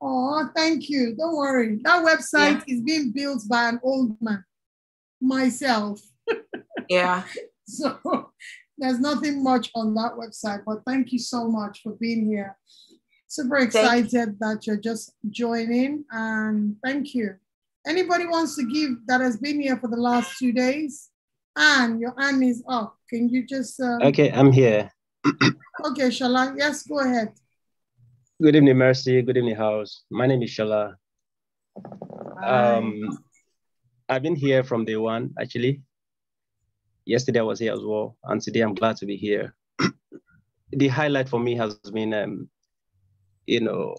Oh, thank you. Don't worry. That website is being built by an old man, myself. Yeah. So there's nothing much on that website, but thank you so much for being here. Super excited that you're just joining, and thank you. Anybody wants to give that has been here for the last 2 days? Anne, your hand is up. Can you just... Okay, I'm here. Okay, Shala, yes, go ahead. Good evening, Mercy. Good evening, House. My name is Shala. I've been here from day one, actually. Yesterday I was here as well, and today I'm glad to be here. The highlight for me has been, you know,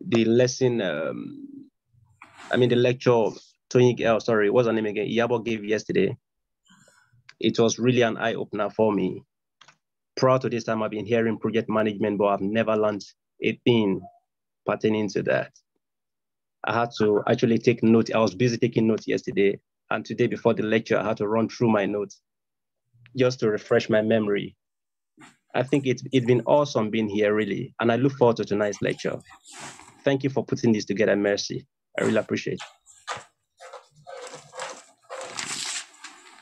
the lesson, the lecture what's her name again? Yabo gave yesterday. It was really an eye-opener for me. Prior to this time, I've been hearing project management, but I've never learned a thing pertaining to that. I had to actually take notes. I was busy taking notes yesterday, and today before the lecture, I had to run through my notes just to refresh my memory. I think it's been awesome being here, really, and I look forward to tonight's lecture. Thank you for putting this together, Mercy. I really appreciate it.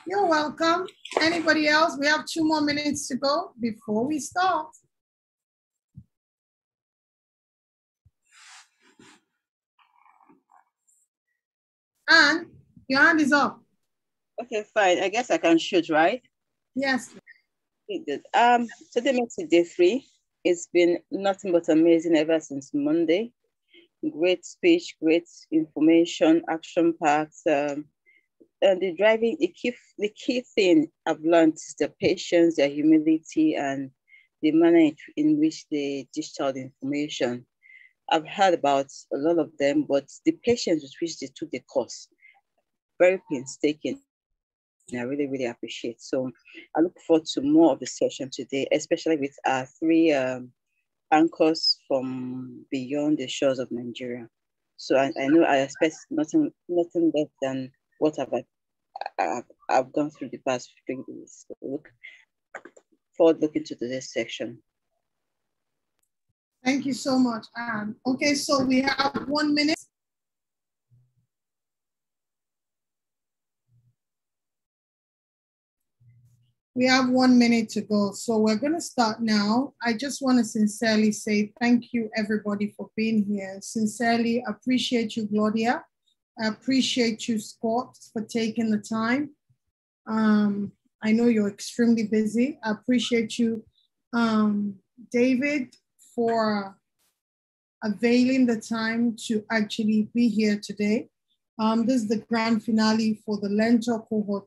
You're welcome. Anybody else? We have 2 more minutes to go before we start. And your hand is up. Okay, fine. I guess I can shoot, right? Yes. Okay, good. Today makes it day 3. It's been nothing but amazing ever since Monday. Great speech, great information, action packed. And the key thing I've learned is the patience, the humility, and the manner in which they dish out information. I've heard about a lot of them, but the patience with which they took the course, very painstaking. I really, really appreciate. So I look forward to more of the session today, especially with our 3 anchors from beyond the shores of Nigeria. So I know I expect nothing less than what I've gone through the past 3 days. So look forward looking to this section. Thank you so much, Anne. Okay, so we have 1 minute. We have 1 minute to go, so we're going to start now. I just want to sincerely say thank you, everybody, for being here. Sincerely appreciate you, Gloria. I appreciate you, Scott, for taking the time. I know you're extremely busy. I appreciate you, David, for availing the time to actually be here today. This is the grand finale for the Learntor Cohort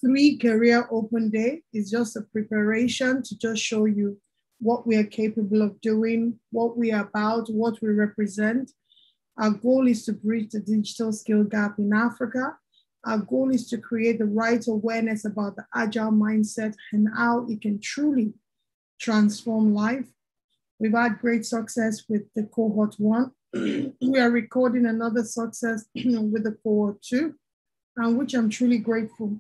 3 Career Open Day. Is just a preparation to just show you what we are capable of doing, what we are about, what we represent. Our goal is to bridge the digital skill gap in Africa. Our goal is to create the right awareness about the agile mindset and how it can truly transform life. We've had great success with the Cohort 1. We are recording another success with the Cohort 2, which I'm truly grateful.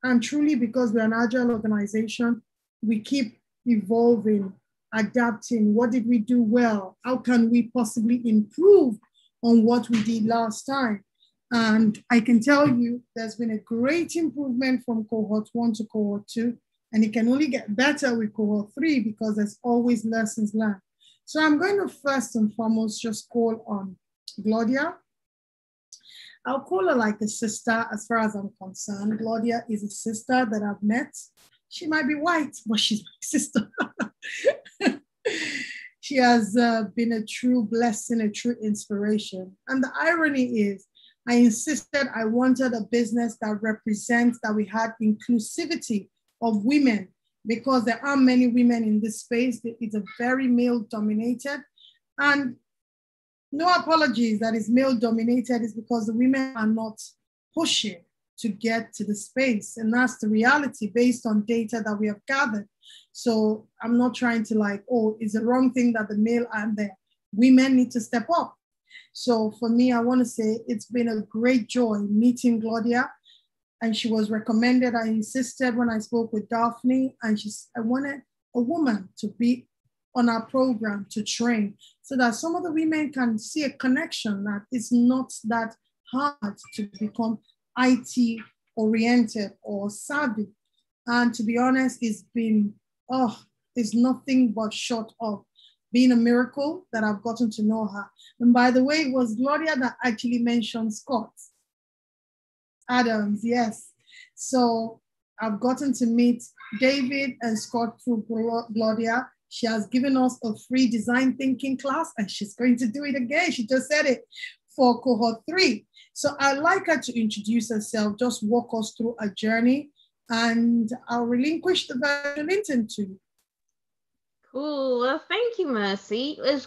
And truly, because we're an agile organization, we keep evolving, adapting. What did we do well? How can we possibly improve on what we did last time? And I can tell you there's been a great improvement from Cohort 1 to Cohort 2, and it can only get better with Cohort 3 because there's always lessons learned. So I'm going to first and foremost just call on Gloria. I'll call her like a sister as far as I'm concerned. Gloria is a sister that I've met. She might be white, but she's my sister. She has been a true blessing, a true inspiration. And the irony is, I insisted I wanted a business that represents that we had inclusivity of women, because there are many women in this space. It's a very male dominated. And no apologies that is male dominated, is because the women are not pushing to get to the space. And that's the reality based on data that we have gathered. So I'm not trying to like, oh, it's the wrong thing that the male and the women need to step up. So for me, I want to say it's been a great joy meeting Gloria. And she was recommended. I insisted when I spoke with Daphne, and I wanted a woman to be on our program to train so that some of the women can see a connection that it's not that hard to become IT oriented or savvy. And to be honest, it's been, it's nothing but short of being a miracle that I've gotten to know her. And by the way, it was Gloria that actually mentioned Scott Adams, yes. So I've gotten to meet David and Scott through Gloria. She has given us a free design thinking class and she's going to do it again. She just said it for cohort 3. So I'd like her to introduce herself, just walk us through a journey, and I'll relinquish the virtual intern to you. Cool. Well, thank you, Mercy. It was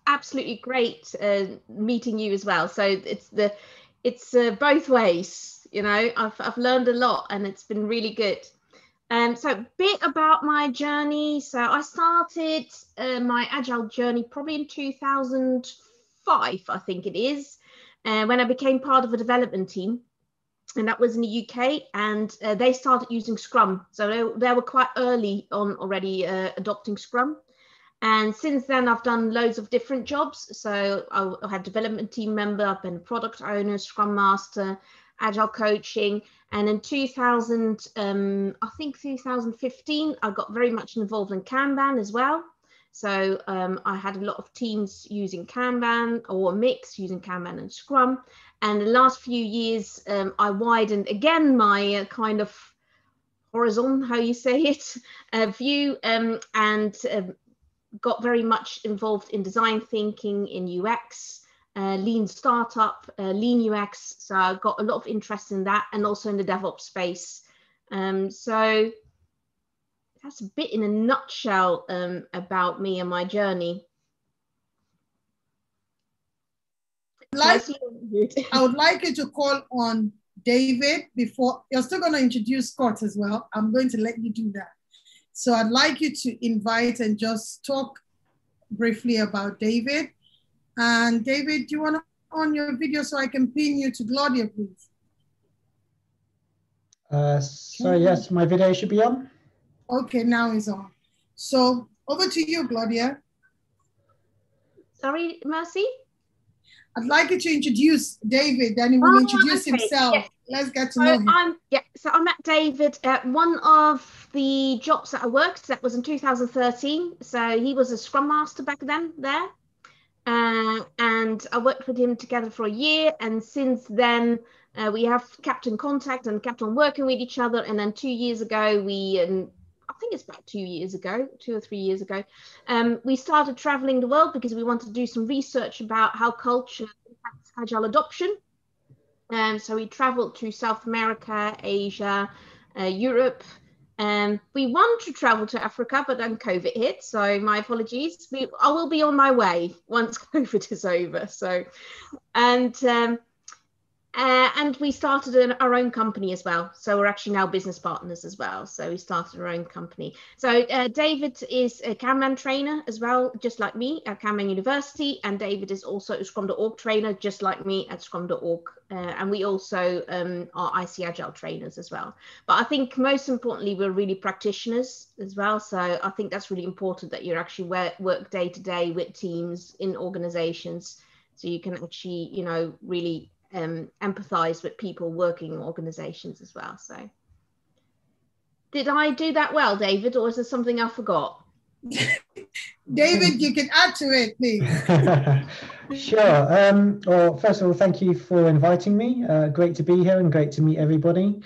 absolutely great meeting you as well. So it's both ways. You know, I've learned a lot, and it's been really good. So a bit about my journey. So I started my Agile journey probably in 2005, I think it is, when I became part of a development team. And that was in the UK, and they started using Scrum. So they were quite early on already adopting Scrum. And since then, I've done loads of different jobs. So I had development team member, I've been product owner, Scrum Master, Agile coaching. And in 2015, I got very much involved in Kanban as well. So I had a lot of teams using Kanban, or a mix using Kanban and Scrum. And the last few years, I widened again my kind of horizon, how you say it, view, and got very much involved in design thinking, in UX, lean startup, lean UX. So I got a lot of interest in that, and also in the DevOps space. So that's a bit in a nutshell about me and my journey. I would like you to call on David before. You're still going to introduce Scott as well. I'm going to let you do that. So I'd like you to invite and just talk briefly about David. And David, do you want to on your video so I can pin you to Gloria, please? So yes, my video should be on. Okay, now it's on. So over to you, Gloria. Sorry, Mercy? I'd like you to introduce David, then he will introduce himself. Yeah. Let's get to know him. So I met David at one of the jobs that I worked. That was in 2013. So he was a Scrum Master back then there. And I worked with him together for a year. And since then, we have kept in contact and kept on working with each other. And then 2 years ago, I think it's about 2 years ago, 2 or 3 years ago, we started traveling the world because we wanted to do some research about how culture impacts Agile adoption. So we traveled to South America, Asia, Europe. We want to travel to Africa, but then COVID hit, so my apologies. I will be on my way once COVID is over. So, and we started our own company as well. So we're actually now business partners as well. So we started our own company. So David is a Kanban trainer as well, just like me at Kanban University. And David is also a Scrum.org trainer, just like me at Scrum.org. And we also are IC Agile trainers as well. But I think most importantly, we're really practitioners as well. So I think that's really important that you actually work day to day with teams in organizations. So you can actually, you know, really empathize with people working in organizations as well. So did I do that well, David, or is there something I forgot? David, you can add to it, please. Sure. Well, first of all, thank you for inviting me. Great to be here and great to meet everybody.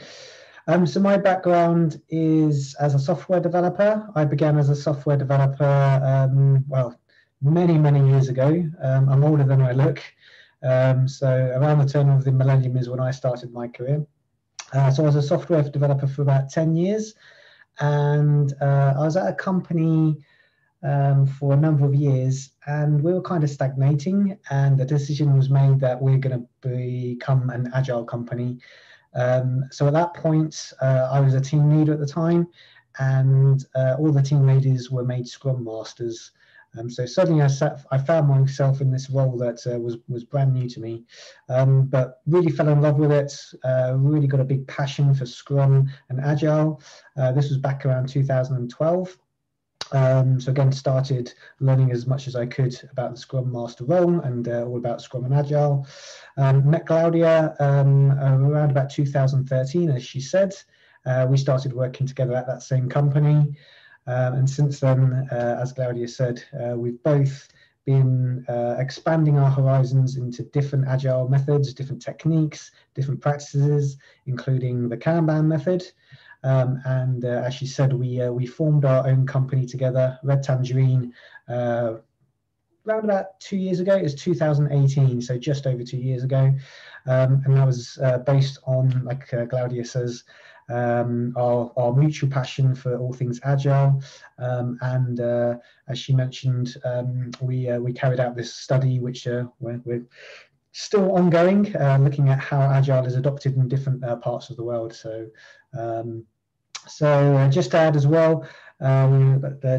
So my background is as a software developer. I began as a software developer, well, many years ago. I'm older than I look. So around the turn of the millennium is when I started my career. So I was a software developer for about 10 years, and I was at a company for a number of years, and we were kind of stagnating, and the decision was made that we're going to become an agile company. So at that point, I was a team leader at the time, and all the team leaders were made Scrum Masters. So suddenly I found myself in this role that was brand new to me, but really fell in love with it, really got a big passion for Scrum and Agile. This was back around 2012. So again, started learning as much as I could about the Scrum Master role and all about Scrum and Agile. Met Claudia around about 2013, as she said. We started working together at that same company. And since then, as Claudia said, we've both been expanding our horizons into different Agile methods, different techniques, different practices, including the Kanban Method. And as she said, we formed our own company together, Red Tangerine, around about 2 years ago. It was 2018, so just over 2 years ago. And that was based on, like Claudia says, our mutual passion for all things Agile. And as she mentioned, we carried out this study, which we're still ongoing, looking at how Agile is adopted in different parts of the world. So just to add as well,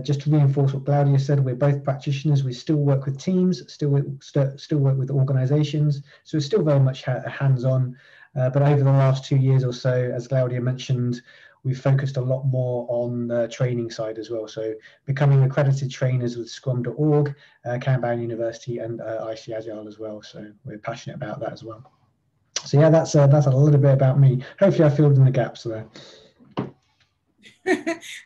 just to reinforce what Claudia said, we're both practitioners. We still work with teams, still work with organizations. So it's still very much hands-on. But over the last 2 years or so, as Claudia mentioned, we've focused a lot more on the training side as well. So becoming accredited trainers with Scrum.org, Kanban University, and IC Agile as well. So we're passionate about that as well. So yeah, that's a little bit about me. Hopefully I filled in the gaps there.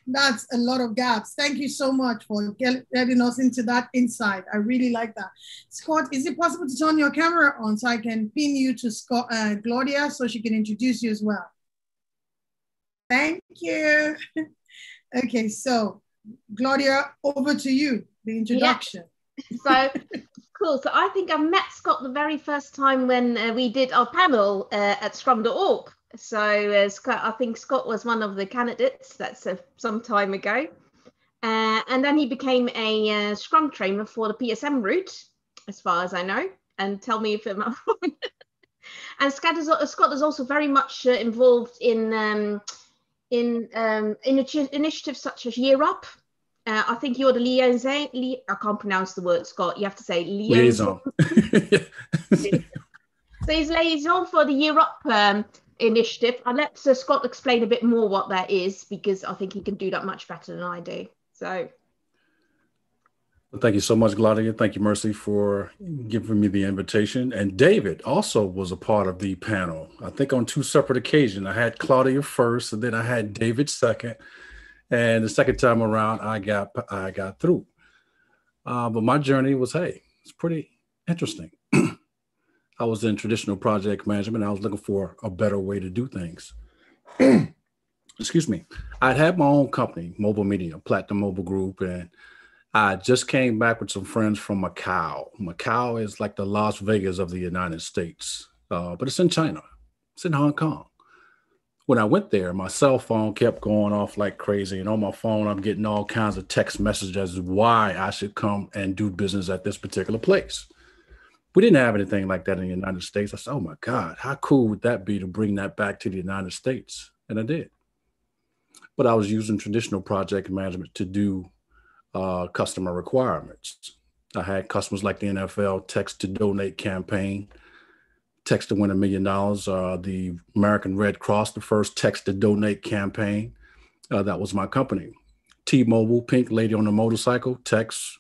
That's a lot of gaps. Thank you so much for getting us into that insight. I really like that. Scott, is it possible to turn your camera on so I can pin you to Scott, Claudia, so she can introduce you as well? Thank you. Okay, so Claudia, over to you, the introduction. Yeah. So cool. So I think I met Scott the very first time when we did our panel at Scrum.org. So I think Scott was one of the candidates. That's some time ago. And then he became a Scrum trainer for the PSM route, as far as I know. And tell me if I'm wrong. And Scott is also very much involved in initiatives such as Year Up. I think you're the liaison. I can't pronounce the word, Scott. You have to say liaison. So he's liaison for the Year Up initiative. I'll let Scott explain a bit more what that is, because I think he can do that much better than I do. So thank you so much, Claudia. Thank you, Mercy, for giving me the invitation. And David also was a part of the panel, I think on 2 separate occasions. I had Claudia first, and then I had David second. And the second time around, I got through. But my journey was, it's pretty interesting. I was in traditional project management. I was looking for a better way to do things. Excuse me. I'd had my own company, Mobile Media, Platinum Mobile Group, and I just came back with some friends from Macau. Macau is like the Las Vegas of the United States, but it's in China. It's in Hong Kong. When I went there, my cell phone kept going off like crazy. And on my phone, I'm getting all kinds of text messages as to why I should come and do business at this particular place. We didn't have anything like that in the United States. I said, oh my God, how cool would that be to bring that back to the United States? And I did. But I was using traditional project management to do customer requirements. I had customers like the NFL text to donate campaign, text to win $1 million, the American Red Cross, the first text to donate campaign. That was my company. T-Mobile, Pink Lady on the Motorcycle, text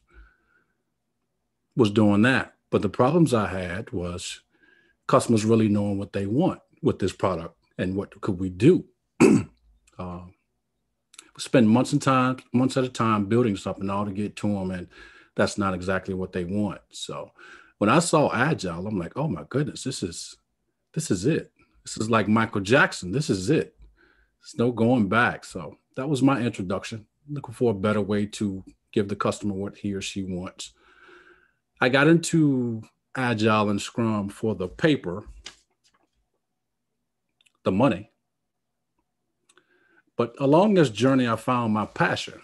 was doing that. But the problems I had was customers really knowing what they want with this product and what could we do. We spend months at a time building something all to get to them, and that's not exactly what they want. So when I saw Agile, I'm like, oh my goodness, this is it. This is like Michael Jackson. This is it. There's no going back. So that was my introduction, looking for a better way to give the customer what he or she wants. I got into Agile and Scrum for the paper, the money. But along this journey, I found my passion.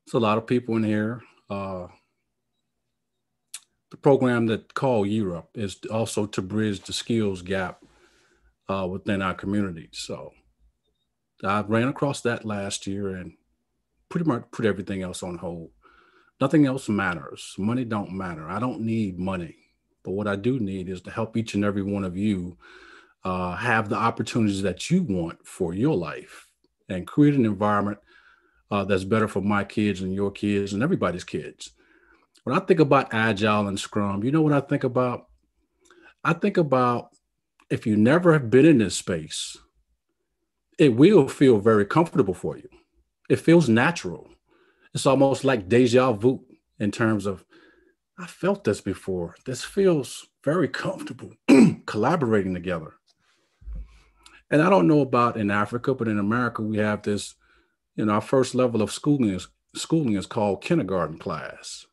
There's a lot of people in here. The program that called Europe is also to bridge the skills gap within our community. So I ran across that last year and pretty much put everything else on hold. Nothing else matters. Money don't matter. I don't need money. But what I do need is to help each and every one of you have the opportunities that you want for your life and create an environment that's better for my kids and your kids and everybody's kids. When I think about Agile and Scrum, you know what I think about? I think about if you never have been in this space, it will feel very comfortable for you. It feels natural. It's almost like deja vu in terms of, I felt this before. This feels very comfortable collaborating together. And I don't know about in Africa, but in America, we have this, our first level of schooling is called kindergarten class.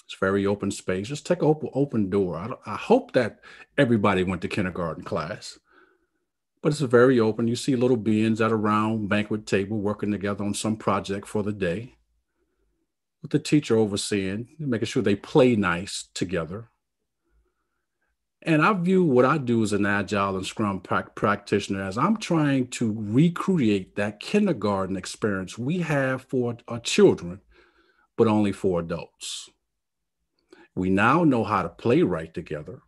It's very open space. Just take an open door. I hope that everybody went to kindergarten class, but it's very open. You see little beings at a round banquet table working together on some project for the day, with the teacher overseeing, making sure they play nice together. And I view what I do as an Agile and Scrum practitioner as I'm trying to recreate that kindergarten experience we have for our children, but only for adults. We now know how to play right together,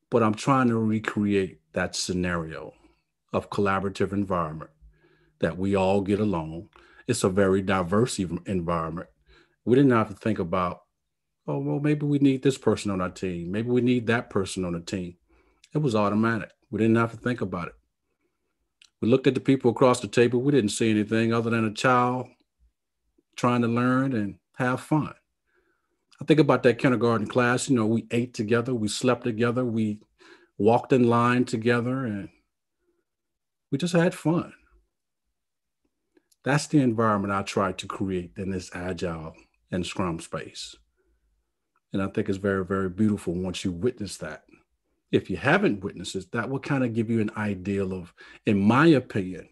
but I'm trying to recreate that scenario of collaborative environment that we all get along. It's a very diverse environment. We didn't have to think about, oh, well, maybe we need this person on our team. Maybe we need that person on the team. It was automatic. We didn't have to think about it. We looked at the people across the table. We didn't see anything other than a child trying to learn and have fun. I think about that kindergarten class. We ate together, we slept together, we walked in line together, and we just had fun. That's the environment I try to create in this Agile and Scrum space. And I think it's very, very beautiful once you witness that. If you haven't witnessed it, that will kind of give you an idea of, in my opinion,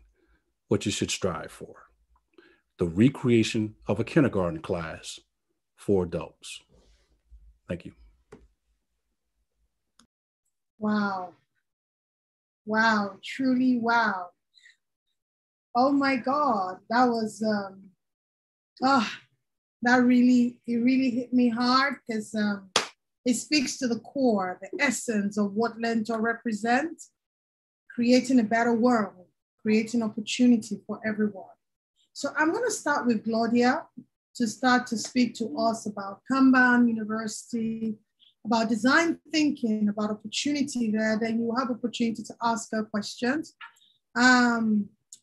what you should strive for. The recreation of a kindergarten class for adults. Thank you. Wow. Wow, truly wow. Oh my God, that was, it really hit me hard because it speaks to the core, the essence of what Learntor represents, creating a better world, creating opportunity for everyone. So I'm going to start with Claudia to start to speak to us about Kanban University, about design thinking, about opportunity there. Then you have opportunity to ask her questions.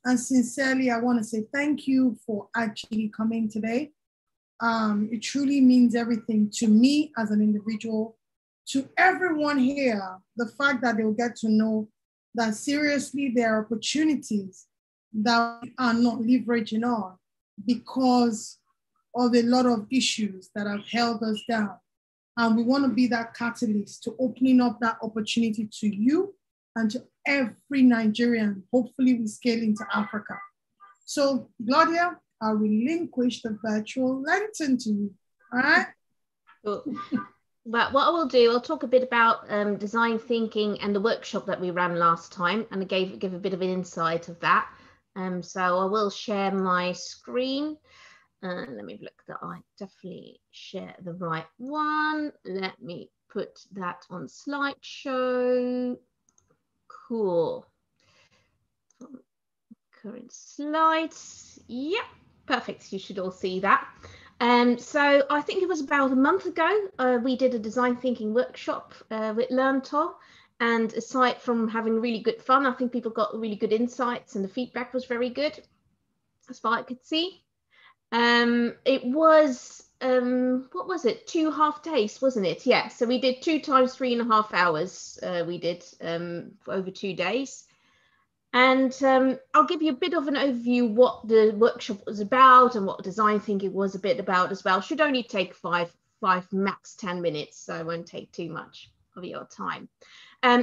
And sincerely, I want to say thank you for actually coming today. It truly means everything to me as an individual, to everyone here, the fact that they'll get to know that seriously there are opportunities that we are not leveraging on because of a lot of issues that have held us down. And we want to be that catalyst to opening up that opportunity to you and to every Nigerian. Hopefully we scale into Africa. So Claudia, I'll relinquish the virtual lantern to you, all right? Cool. But what I will do, I'll talk a bit about design thinking and the workshop that we ran last time, and I give a bit of an insight of that. So I will share my screen. Let me look that I definitely share the right one. Let me put that on slideshow. Cool. Current slides. Yep, perfect. You should all see that. So I think it was about a month ago, we did a design thinking workshop with Learntor. And aside from having really good fun, I think people got really good insights and the feedback was very good, as far as I could see. It was, what was it? 2 half days, wasn't it? Yeah, so we did 2 times 3.5 hours. We did for over 2 days. And I'll give you a bit of an overview what the workshop was about and what design thinking was a bit about as well. Should only take five max 10 minutes, so I won't take too much of your time.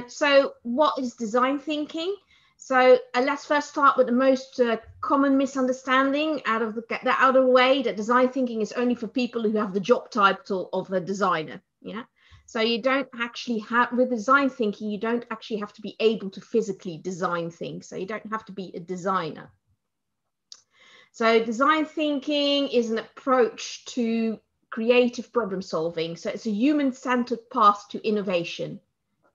So what is design thinking? So let's first start with the most common misunderstanding out of the way, that design thinking is only for people who have the job title of a designer. Yeah. So you don't actually have, with design thinking, you don't actually have to be able to physically design things. So you don't have to be a designer. So design thinking is an approach to creative problem solving. So it's a human-centered path to innovation.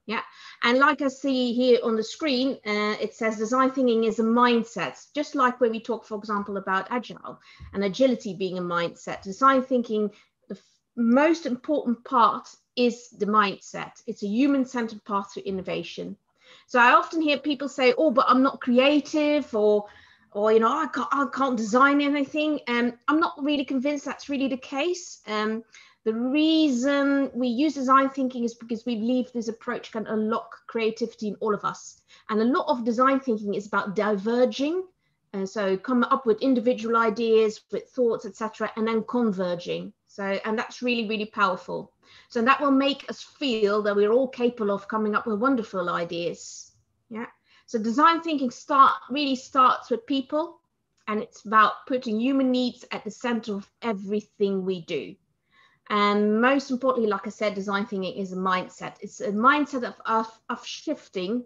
Yeah, and like I see here on the screen, it says design thinking is a mindset, just like when we talk, for example, about agile and agility being a mindset. Design thinking, the most important part is the mindset. It's a human-centered path to innovation. So I often hear people say, oh, but I'm not creative, or you know, I can't design anything. I'm not really convinced that's really the case. The reason we use design thinking is because we believe this approach can unlock creativity in all of us. And a lot of design thinking is about diverging. So come up with individual ideas, with thoughts, etc., and then converging. So, and that's really, really powerful. So that will make us feel that we're all capable of coming up with wonderful ideas. Yeah. So design thinking really starts with people, and it's about putting human needs at the center of everything we do. And most importantly, like I said, design thinking is a mindset. It's a mindset of shifting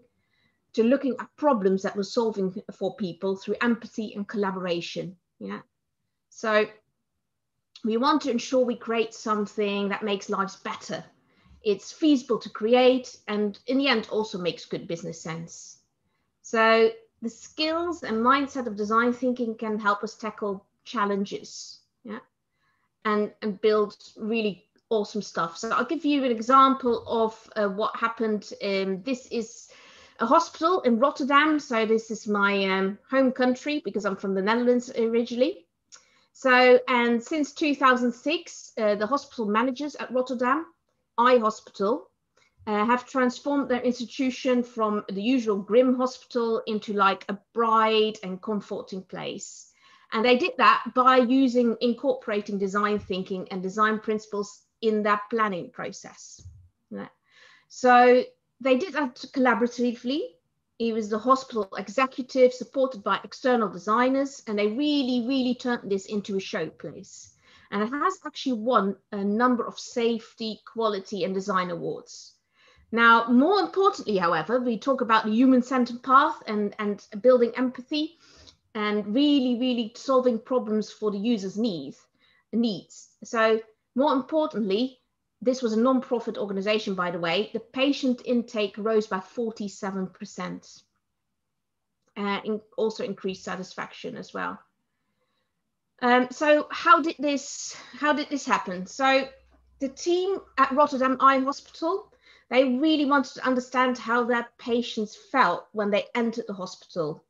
to looking at problems that we're solving for people through empathy and collaboration. Yeah. So we want to ensure we create something that makes lives better. It's feasible to create, and in the end also makes good business sense. So the skills and mindset of design thinking can help us tackle challenges. Yeah. And build really awesome stuff. So I'll give you an example of what happened. This is a hospital in Rotterdam. So this is my home country because I'm from the Netherlands originally. So, and since 2006, the hospital managers at Rotterdam Eye Hospital have transformed their institution from the usual grim hospital into like a bright and comforting place. And they did that by incorporating design thinking and design principles in their planning process. Yeah. So they did that collaboratively. It was the hospital executive supported by external designers, and they really, really turned this into a showplace. And it has actually won a number of safety, quality, and design awards. Now, more importantly, however, we talk about the human-centered path and building empathy, and really, really solving problems for the user's needs. So more importantly, this was a non-profit organization, by the way. The patient intake rose by 47%, and also increased satisfaction as well. So how did this happen? So the team at Rotterdam Eye Hospital, they really wanted to understand how their patients felt when they entered the hospital,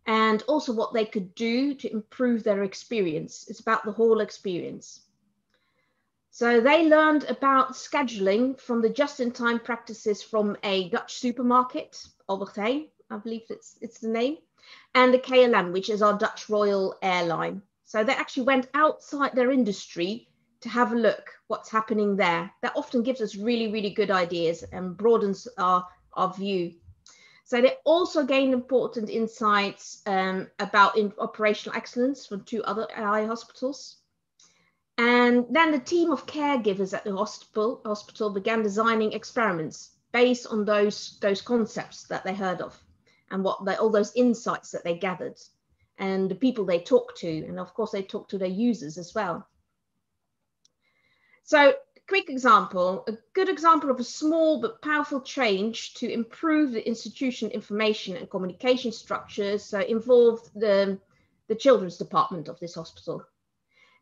and also what they could do to improve their experience. It's about the whole experience. So they learned about scheduling from the just-in-time practices from a Dutch supermarket, Albert Heijn, I believe it's the name, and the KLM, which is our Dutch Royal Airline. So they actually went outside their industry to have a look what's happening there. That often gives us really, really good ideas and broadens our view. So they also gained important insights about operational excellence from 2 other eye hospitals. And then the team of caregivers at the hospital began designing experiments based on those concepts that they heard of, and all those insights that they gathered, and the people they talked to, and of course they talked to their users as well. So quick example, a good example of a small but powerful change to improve the institution information and communication structures involved the children's department of this hospital.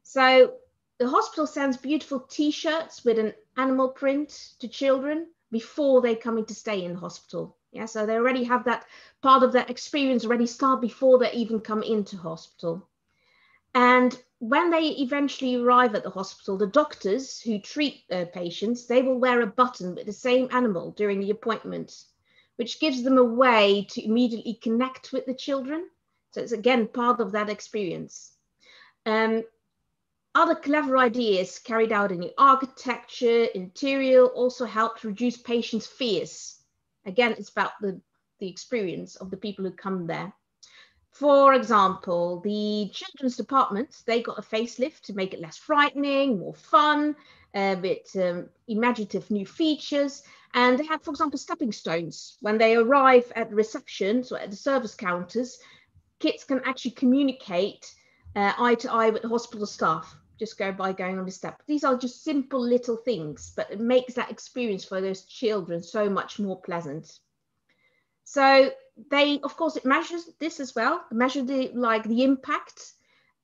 So the hospital sends beautiful t-shirts with an animal print to children before they come in to stay in the hospital. Yeah, so they already have that part of that experience already start before they even come into hospital. And when they eventually arrive at the hospital, the doctors who treat patients, they will wear a button with the same animal during the appointment, which gives them a way to immediately connect with the children. So it's again part of that experience. Other clever ideas carried out in the architecture, interior also helped reduce patients' fears. Again, it's about the experience of the people who come there. For example, the children's department, they got a facelift to make it less frightening, more fun, with imaginative new features. And they had, for example, stepping stones. When they arrive at the receptions or at the service counters, kids can actually communicate eye to eye with the hospital staff just go by going on this step. These are just simple little things, but it makes that experience for those children so much more pleasant. So they, of course, it measures this as well, measure the impact,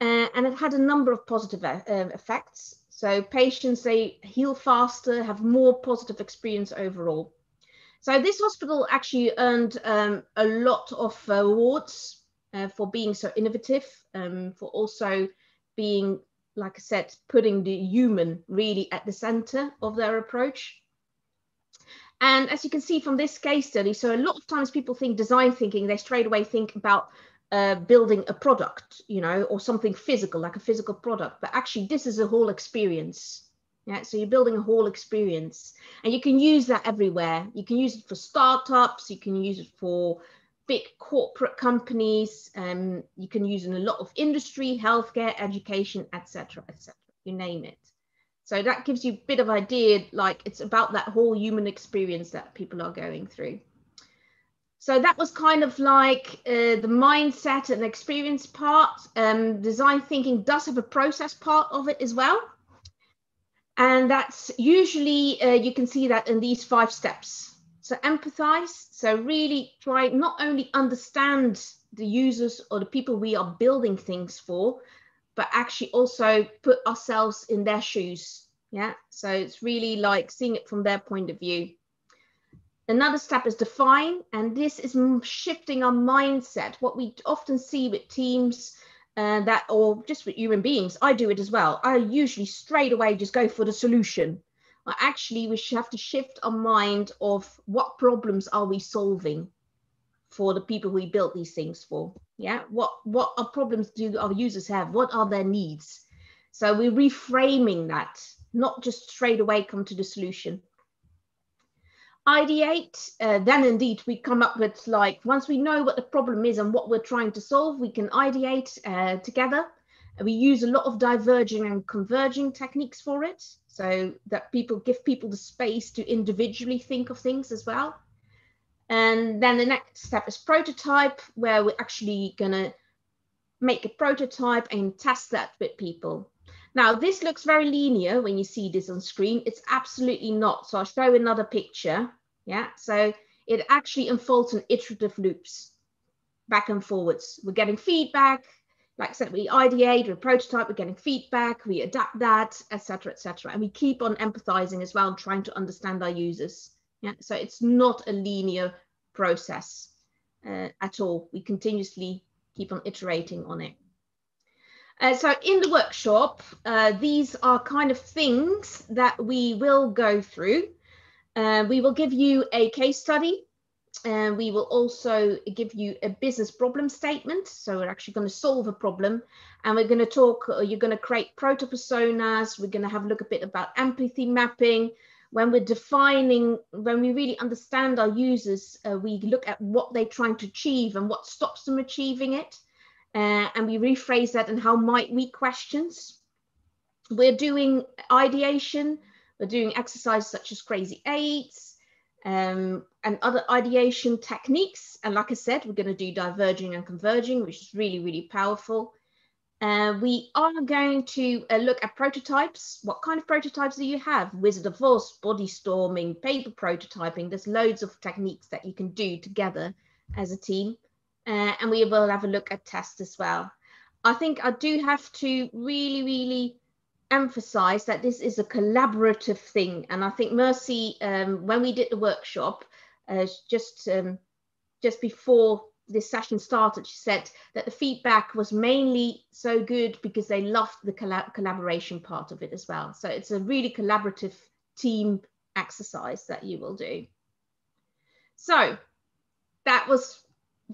and it had a number of positive effects. So patients, they heal faster, have more positive experience overall. So this hospital actually earned a lot of awards for being so innovative, for also being, like I said, putting the human really at the center of their approach. And as you can see from this case study, so a lot of times people think design thinking, they straight away think about building a product, you know, or something physical, like a physical product. But actually, this is a whole experience. Yeah, so you're building a whole experience, and you can use that everywhere. You can use it for startups, you can use it for big corporate companies, you can use it in a lot of industry, healthcare, education, etc., you name it. So that gives you a bit of idea, like it's about that whole human experience that people are going through. So that was kind of like the mindset and experience part. Design thinking does have a process part of it as well. And that's usually, you can see that in these 5 steps. So empathize, so really try not only understand the users or the people we are building things for, but actually also put ourselves in their shoes. Yeah, so it's really like seeing it from their point of view. Another step is define, and this is shifting our mindset. What we often see with teams or just with human beings, I do it as well. I usually straight away just go for the solution. Actually, we should have to shift our mind of what problems are we solving for the people we built these things for. Yeah, what are problems do our users have? What are their needs? So we're reframing that, not just straight away come to the solution. Ideate, then indeed we come up with, like, once we know what the problem is and what we're trying to solve, we can ideate together. We use a lot of diverging and converging techniques for it, so that give people the space to individually think of things as well. And then the next step is prototype, where we're actually gonna make a prototype and test that with people. Now, this looks very linear when you see this on screen. It's absolutely not. So I'll show another picture. Yeah, so it actually unfolds in iterative loops, back and forwards. We're getting feedback. Like I said, we ideate, we prototype, we're getting feedback, we adapt that, etc., etc. And we keep on empathizing as well, trying to understand our users. Yeah, so it's not a linear process at all. We continuously keep on iterating on it. So in the workshop, these are kind of things that we will go through. We will give you a case study, and we will also give you a business problem statement. So we're actually going to solve a problem, and we're going to talk, you're going to create proto-personas. We're going to have a look a bit about empathy mapping. When we're defining, when we really understand our users, we look at what they're trying to achieve and what stops them achieving it. And we rephrase that in how might we questions. We're doing ideation, we're doing exercises such as crazy eights and other ideation techniques. And like I said, we're going to do diverging and converging, which is really, really powerful. We are going to look at prototypes. What kind of prototypes do you have? Wizard of Oz, body storming, paper prototyping. There's loads of techniques that you can do together as a team. And we will have a look at tests as well. I think I do have to really, really emphasize that this is a collaborative thing. And I think Mercy, when we did the workshop, just before this session started, she said that the feedback was mainly so good because they loved the collaboration part of it as well. So it's a really collaborative team exercise that you will do. So that was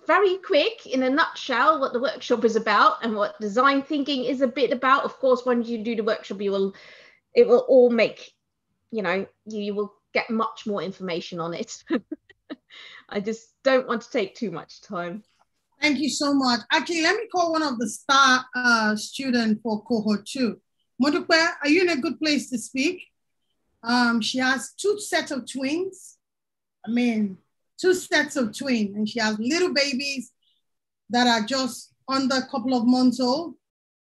very quick, in a nutshell, what the workshop is about and what design thinking is a bit about. Of course, when you do the workshop, it will all make, you know, you will get much more information on it. I just don't want to take too much time. Thank you so much. Actually, let me call one of the star students for cohort 2. Modupe, are you in a good place to speak? She has 2 sets of twins. 2 sets of twins, and she has little babies that are just under a couple of months old.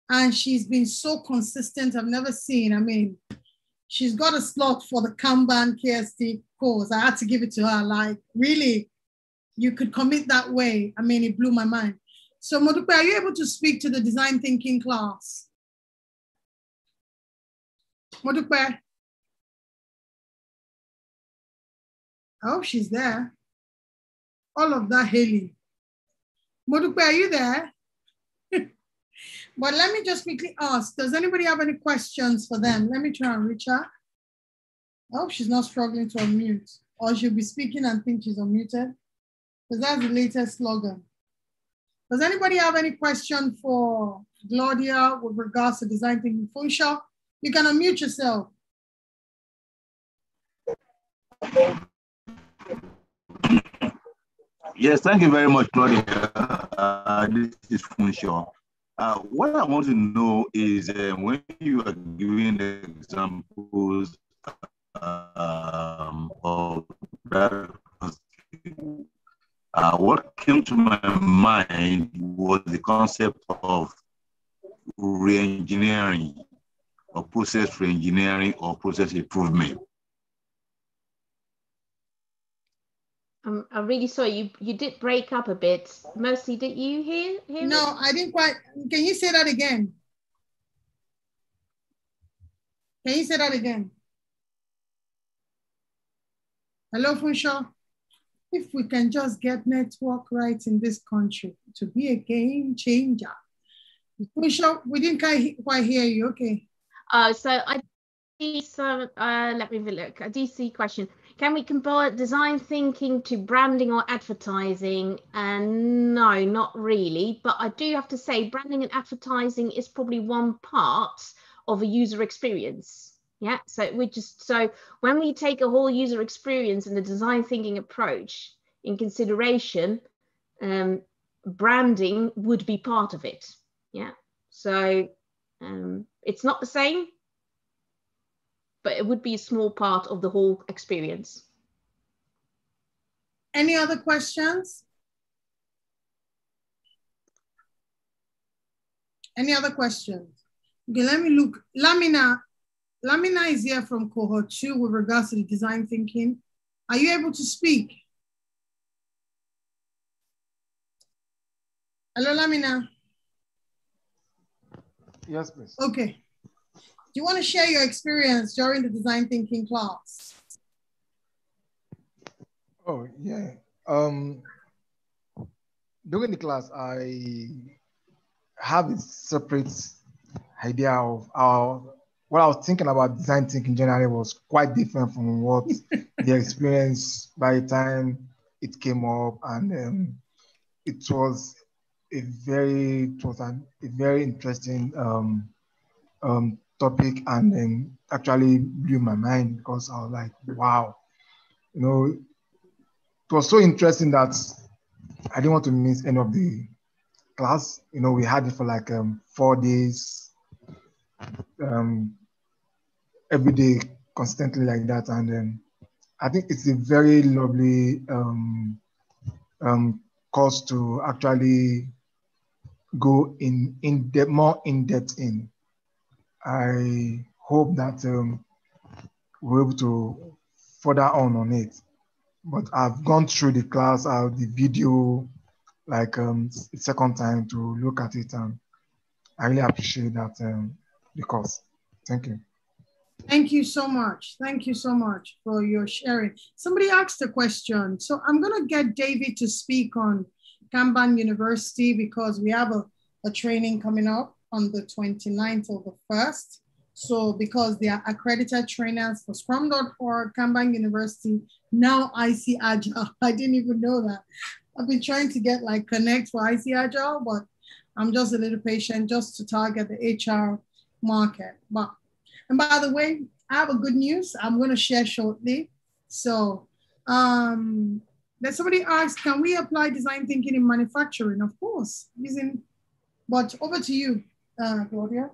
And she's been so consistent, I've never seen. I mean, she's got a slot for the Kanban KSD course. I had to give it to her. Like, really, you could commit that way. I mean, it blew my mind. So Modupe, are you able to speak to the design thinking class? Modupe? Oh, she's there. All of that, Haley. Modupe, are you there? But let me just quickly ask, does anybody have any questions for them? Let me try and reach her. I hope she's not struggling to unmute, or she'll be speaking and think she's unmuted, because that's the latest slogan. Does anybody have any question for Claudia with regards to design thinking? Funshaw, you can unmute yourself. Yes, thank you very much, Claudia. This is Funshaw. What I want to know is when you are giving examples of that, what came to my mind was the concept of re-engineering or process re-engineering or process improvement. I'm really sorry, you did break up a bit. Mercy, did you hear No, it? I didn't quite. Can you say that again? Can you say that again? Hello, Funshaw. If we can just get network right in this country to be a game changer. Funshaw, we didn't quite hear you. Okay. So I see some, let me have a look. I do see a question. Can we compare design thinking to branding or advertising? And no, not really. But I do have to say branding and advertising is probably one part of a user experience. Yeah, so when we take a whole user experience and the design thinking approach in consideration, branding would be part of it. Yeah, so it's not the same, but it would be a small part of the whole experience. Any other questions? Any other questions? Okay, let me look. Lamina is here from Cohort 2 with regards to the design thinking. Are you able to speak? Hello, Lamina. Yes, please. Okay. Do you want to share your experience during the design thinking class? Oh, yeah. During the class, I have a separate idea of how what I was thinking about design thinking generally was quite different from what the experience by the time it came up, and it was a very interesting topic, and then actually blew my mind because I was like, wow, you know, it was so interesting that I didn't want to miss any of the class. You know, we had it for like 4 days, every day, constantly like that. And I think it's a very lovely course to actually go more in depth in. I hope that we're able to further on it. But I've gone through the class, the video, like the second time to look at it, and I really appreciate that the course. Thank you. Thank you so much. Thank you so much for your sharing. Somebody asked a question. So I'm going to get David to speak on Kanban University because we have a training coming up on the 29th of the 1st. So because they are accredited trainers for Scrum.org, Kanban University, now IC Agile. I didn't even know that. I've been trying to get like Connect for IC Agile, but I'm just a little patient just to target the HR market. And by the way, I have a good news I'm going to share shortly. So there's somebody asked, can we apply design thinking in manufacturing? Of course, but over to you, Claudia.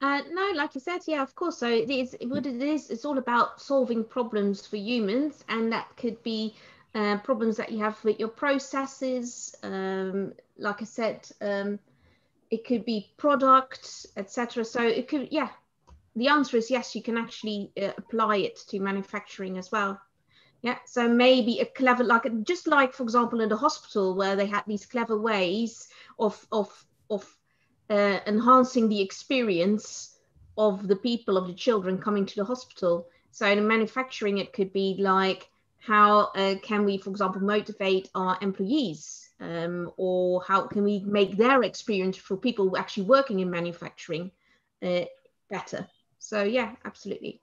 No, like you said, yeah, of course. So it is what it is. It's all about solving problems for humans, and that could be problems that you have with your processes. Like I said, it could be products, etc. So it could, yeah, the answer is yes, you can actually apply it to manufacturing as well. Yeah, so maybe a clever, like just like, for example, in the hospital where they had these clever ways of enhancing the experience of the people, of the children coming to the hospital. So in manufacturing, it could be like, how can we, for example, motivate our employees, or how can we make their experience for people actually working in manufacturing better? So yeah, absolutely.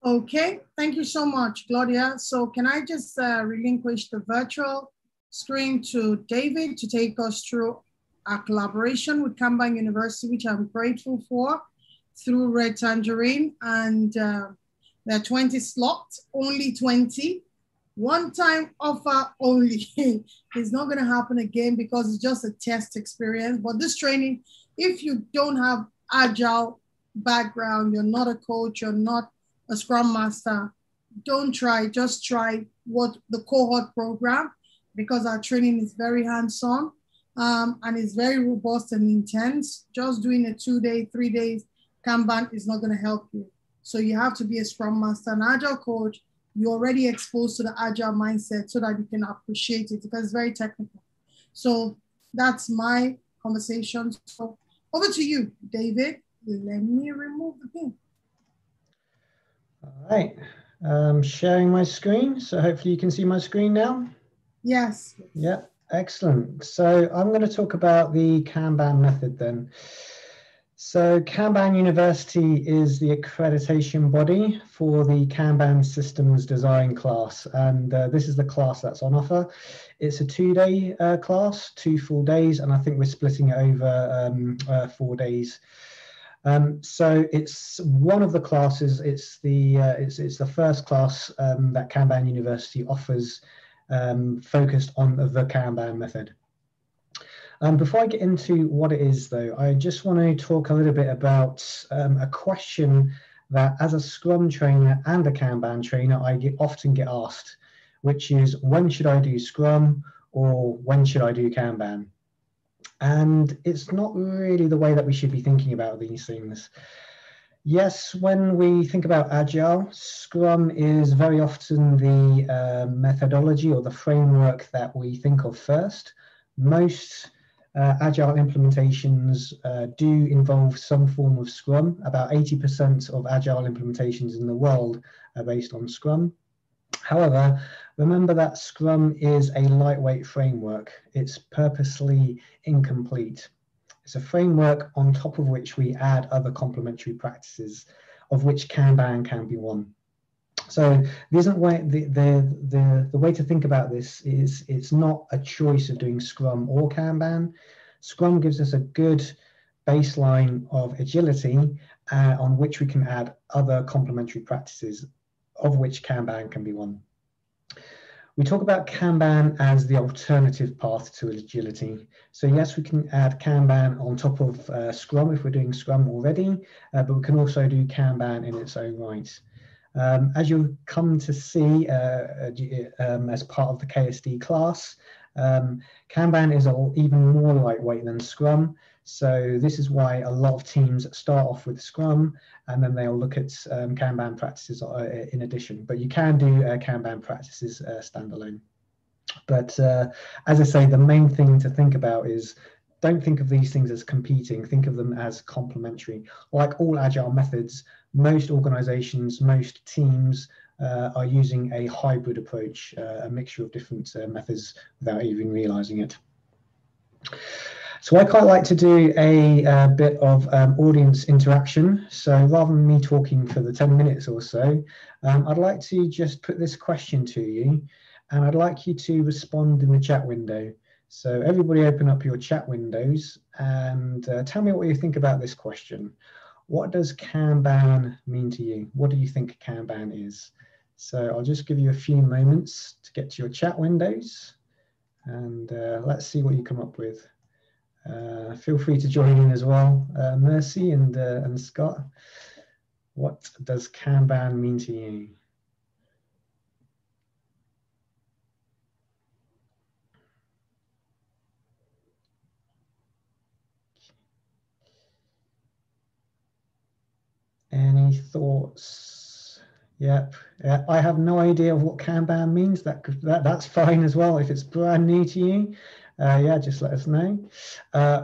Okay, thank you so much, Claudia. So can I just relinquish the virtual screen to David to take us through our collaboration with Kanban University, which I'm grateful for, through Red Tangerine. And there are 20 slots, only 20. One-time offer only. It's not going to happen again because it's just a test experience. But this training, if you don't have Agile background, you're not a coach, you're not a Scrum Master, don't try, just try what the Cohort program, because our training is very hands-on and it's very robust and intense. Just doing a 2 day, 3 days Kanban is not going to help you. So you have to be a Scrum Master, an Agile coach. You're already exposed to the Agile mindset so that you can appreciate it, because it's very technical. So that's my conversation. So over to you, David. Let me remove the pin. All right, sharing my screen. So hopefully you can see my screen now. Yes. Yeah, excellent. So I'm going to talk about the Kanban method then. So Kanban University is the accreditation body for the Kanban systems design class. And this is the class that's on offer. It's a 2-day class, 2 full days, and I think we're splitting it over 4 days. So it's one of the classes. It's the first class that Kanban University offers, focused on the Kanban method. Before I get into what it is, though, I just want to talk a little bit about a question that, as a Scrum trainer and a Kanban trainer, I often get asked, which is, when should I do Scrum, or when should I do Kanban? And it's not really the way that we should be thinking about these things. Yes, when we think about Agile, Scrum is very often the methodology or the framework that we think of first. Most Agile implementations do involve some form of Scrum. About 80% of Agile implementations in the world are based on Scrum. However, remember that Scrum is a lightweight framework. It's purposely incomplete. It's a framework on top of which we add other complementary practices, of which Kanban can be one. So there isn't the way to think about this is, it's not a choice of doing Scrum or Kanban. Scrum gives us a good baseline of agility on which we can add other complementary practices, of which Kanban can be one. We talk about Kanban as the alternative path to agility. So yes, we can add Kanban on top of Scrum if we're doing Scrum already, but we can also do Kanban in its own right. As you'll come to see as part of the KSD class, Kanban is even more lightweight than Scrum. So this is why a lot of teams start off with Scrum, and then they'll look at Kanban practices in addition. But you can do Kanban practices standalone. But as I say, the main thing to think about is, don't think of these things as competing, think of them as complementary. Like all Agile methods, most organizations, most teams are using a hybrid approach, a mixture of different methods without even realizing it. So I quite like to do a bit of audience interaction. So rather than me talking for the 10 minutes or so, I'd like to just put this question to you, and I'd like you to respond in the chat window. So everybody open up your chat windows and tell me what you think about this question. What does Kanban mean to you? What do you think Kanban is? So I'll just give you a few moments to get to your chat windows, and let's see what you come up with. Feel free to join in as well, Mercy and Scott. What does Kanban mean to you? thoughts? Yep. Yeah, I have no idea of what Kanban means. That's fine as well. If it's brand new to you, yeah, just let us know.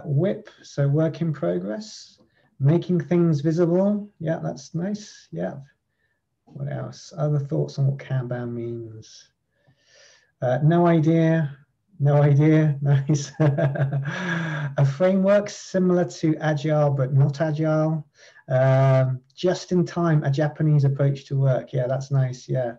WIP, so work in progress. Making things visible. Yeah, that's nice. Yeah. What else? Other thoughts on what Kanban means? No idea. No idea. Nice. A framework similar to Agile, but not Agile. Just in time, a Japanese approach to work. Yeah, that's nice. Yeah,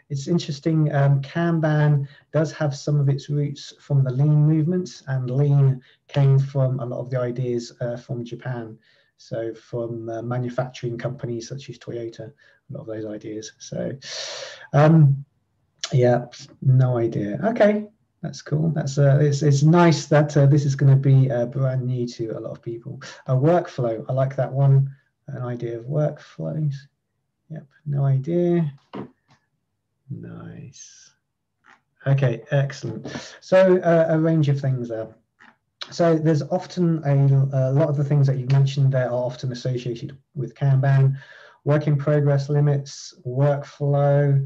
it's interesting. Kanban does have some of its roots from the Lean movements, and Lean came from a lot of the ideas from Japan. So from manufacturing companies such as Toyota, a lot of those ideas. So yeah, no idea. Okay, that's cool. That's it's nice that this is going to be brand new to a lot of people. A workflow, I like that one. An idea of workflows. Yep, no idea. Nice. Okay, excellent. So a range of things there. So there's often a lot of the things that you've mentioned there are often associated with Kanban. Work in progress limits, workflow,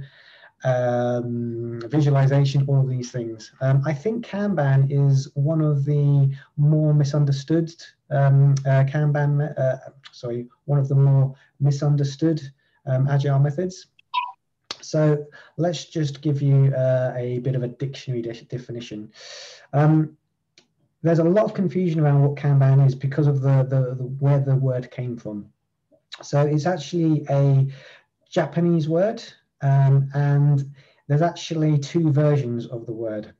visualization, all of these things. I think Kanban is one of the more misunderstood one of the more misunderstood Agile methods. So let's just give you a bit of a dictionary definition. There's a lot of confusion around what Kanban is because of where the word came from. So it's actually a Japanese word, and there's actually two versions of the word.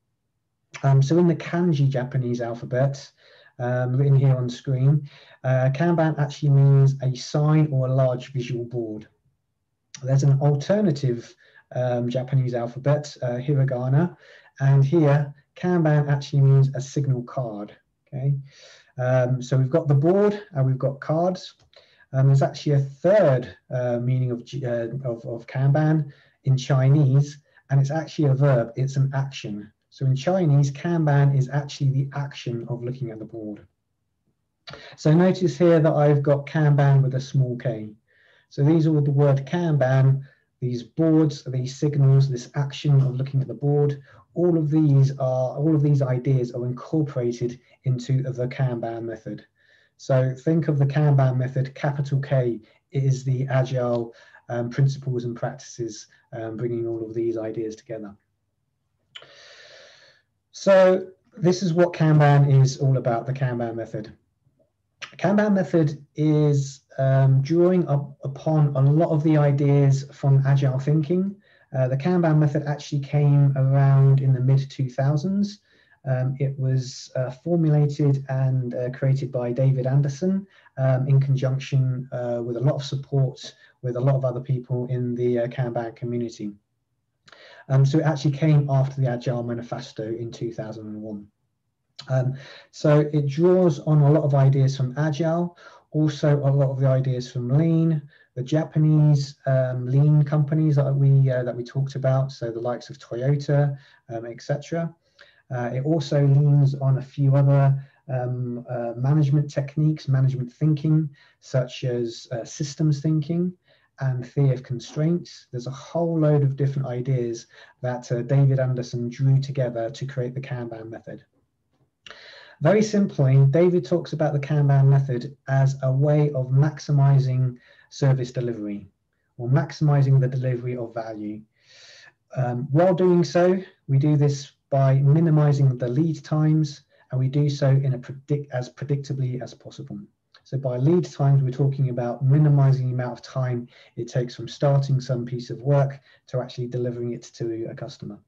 So in the kanji Japanese alphabet, written here on screen, Kanban actually means a sign or a large visual board. There's an alternative Japanese alphabet, hiragana, and here Kanban actually means a signal card. Okay, so we've got the board and we've got cards. There's actually a third meaning of Kanban in Chinese, and it's actually a verb. It's an action. So in Chinese, Kanban is actually the action of looking at the board. So notice here that I've got Kanban with a small k. So these are the word Kanban, these boards, these signals, this action of looking at the board. All of these ideas are incorporated into the Kanban method. So think of the Kanban method, capital K is the Agile principles and practices, bringing all of these ideas together. So this is what Kanban is all about, the Kanban method. Kanban method is drawing upon a lot of the ideas from Agile thinking. The Kanban method actually came around in the mid-2000s. It was formulated and created by David Anderson in conjunction with a lot of support with a lot of other people in the Kanban community. So it actually came after the Agile Manifesto in 2001. So it draws on a lot of ideas from Agile, also a lot of the ideas from Lean, the Japanese Lean companies that we talked about, so the likes of Toyota, etc. It also leans on a few other management techniques, management thinking, such as systems thinking and theory of constraints. There's a whole load of different ideas that David Anderson drew together to create the Kanban method. Very simply, David talks about the Kanban method as a way of maximizing service delivery, or maximizing the delivery of value. While doing so, we do this by minimizing the lead times, and we do so in as predictably as possible. So by lead times, we're talking about minimizing the amount of time it takes from starting some piece of work to actually delivering it to a customer.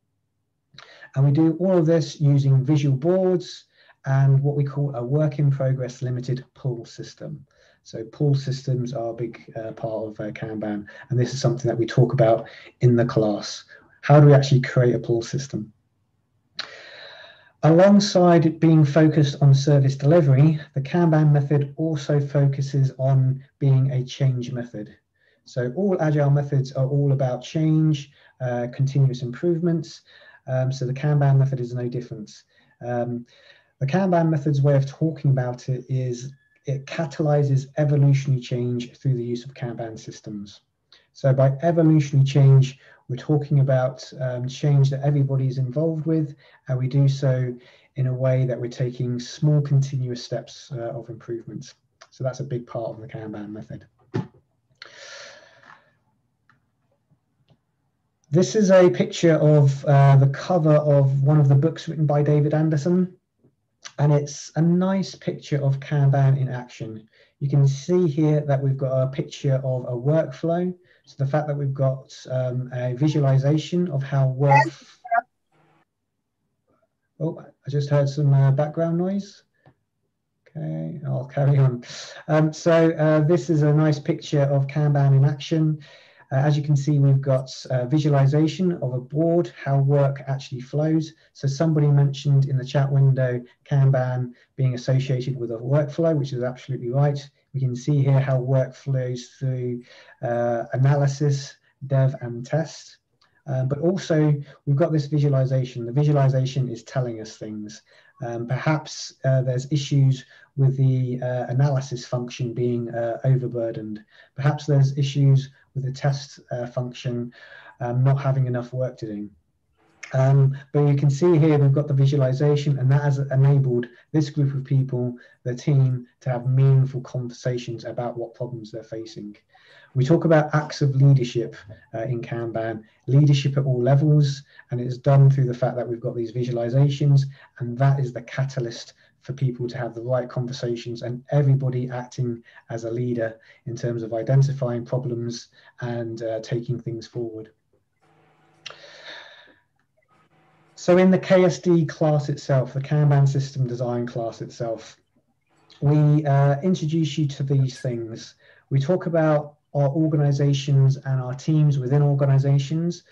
And we do all of this using visual boards and what we call a work in progress limited pull system. So pull systems are a big part of Kanban, and this is something that we talk about in the class. How do we actually create a pull system? Alongside it being focused on service delivery, the Kanban method also focuses on being a change method. So all Agile methods are all about change, continuous improvements. So the Kanban method is no different. The Kanban method's way of talking about it is it catalyzes evolutionary change through the use of Kanban systems. So by evolutionary change, we're talking about change that everybody's involved with, and we do so in a way that we're taking small continuous steps of improvement. So that's a big part of the Kanban method. This is a picture of the cover of one of the books written by David Anderson, and it's a nice picture of Kanban in action. You can see here that we've got a picture of a workflow. So the fact that we've got a visualization of how work... Oh, I just heard some background noise. Okay, I'll carry on. This is a nice picture of Kanban in action. As you can see, we've got visualization of a board, how work actually flows. So somebody mentioned in the chat window Kanban being associated with a workflow, which is absolutely right. We can see here how work flows through analysis, dev, and test. But also, we've got this visualization. The visualization is telling us things. Perhaps there's issues with the analysis function being overburdened. Perhaps there's issues with the test function not having enough work to do. But you can see here we've got the visualization, and that has enabled this group of people, the team, to have meaningful conversations about what problems they're facing. We talk about acts of leadership in Kanban, leadership at all levels, and it's done through the fact that we've got these visualizations, and that is the catalyst for people to have the right conversations and everybody acting as a leader in terms of identifying problems and taking things forward. So in the KSD class itself, the Kanban system design class itself, we introduce you to these things. We talk about our organizations and our teams within organizations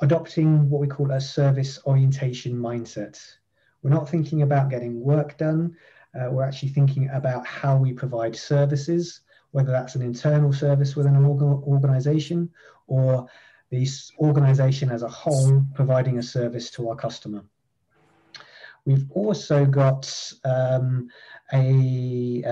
adopting what we call a service orientation mindset. We're not thinking about getting work done. We're actually thinking about how we provide services, whether that's an internal service within an organization or the organization as a whole providing a service to our customer. We've also got we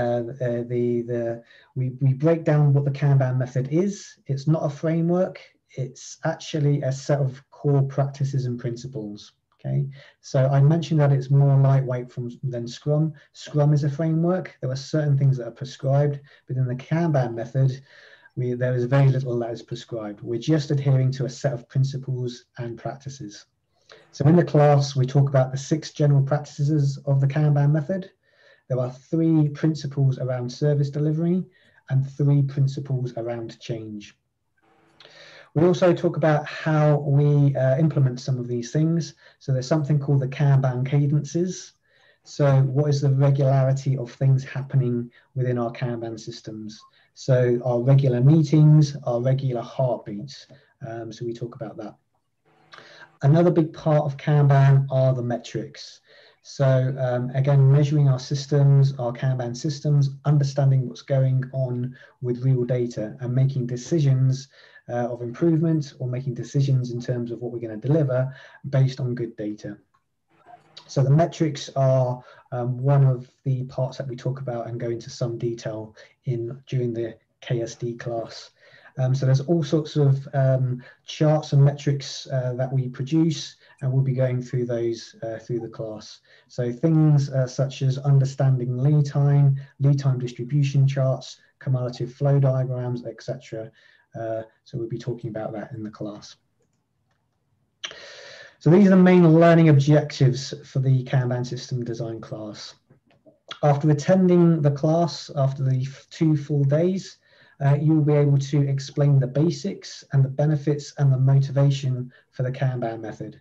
break down what the Kanban method is. It's not a framework. It's actually a set of core practices and principles. Okay, so I mentioned that it's more lightweight than Scrum. Scrum is a framework. There are certain things that are prescribed, but in the Kanban method, there is very little that is prescribed. We're just adhering to a set of principles and practices. So in the class, we talk about the 6 general practices of the Kanban method. There are 3 principles around service delivery and 3 principles around change. We also talk about how we implement some of these things. So there's something called the Kanban cadences. So what is the regularity of things happening within our Kanban systems? So our regular meetings, our regular heartbeats. So we talk about that. Another big part of Kanban are the metrics. So again, measuring our systems, our Kanban systems, understanding what's going on with real data and making decisions of improvement or making decisions in terms of what we're going to deliver based on good data. So the metrics are one of the parts that we talk about and go into some detail during the KSD class. So there's all sorts of charts and metrics that we produce, and we'll be going through those through the class. So things such as understanding lead time distribution charts, cumulative flow diagrams, etc. So we'll be talking about that in the class. So these are the main learning objectives for the Kanban system design class. After attending the class, after the 2 full days, you'll be able to explain the basics and the benefits and the motivation for the Kanban method.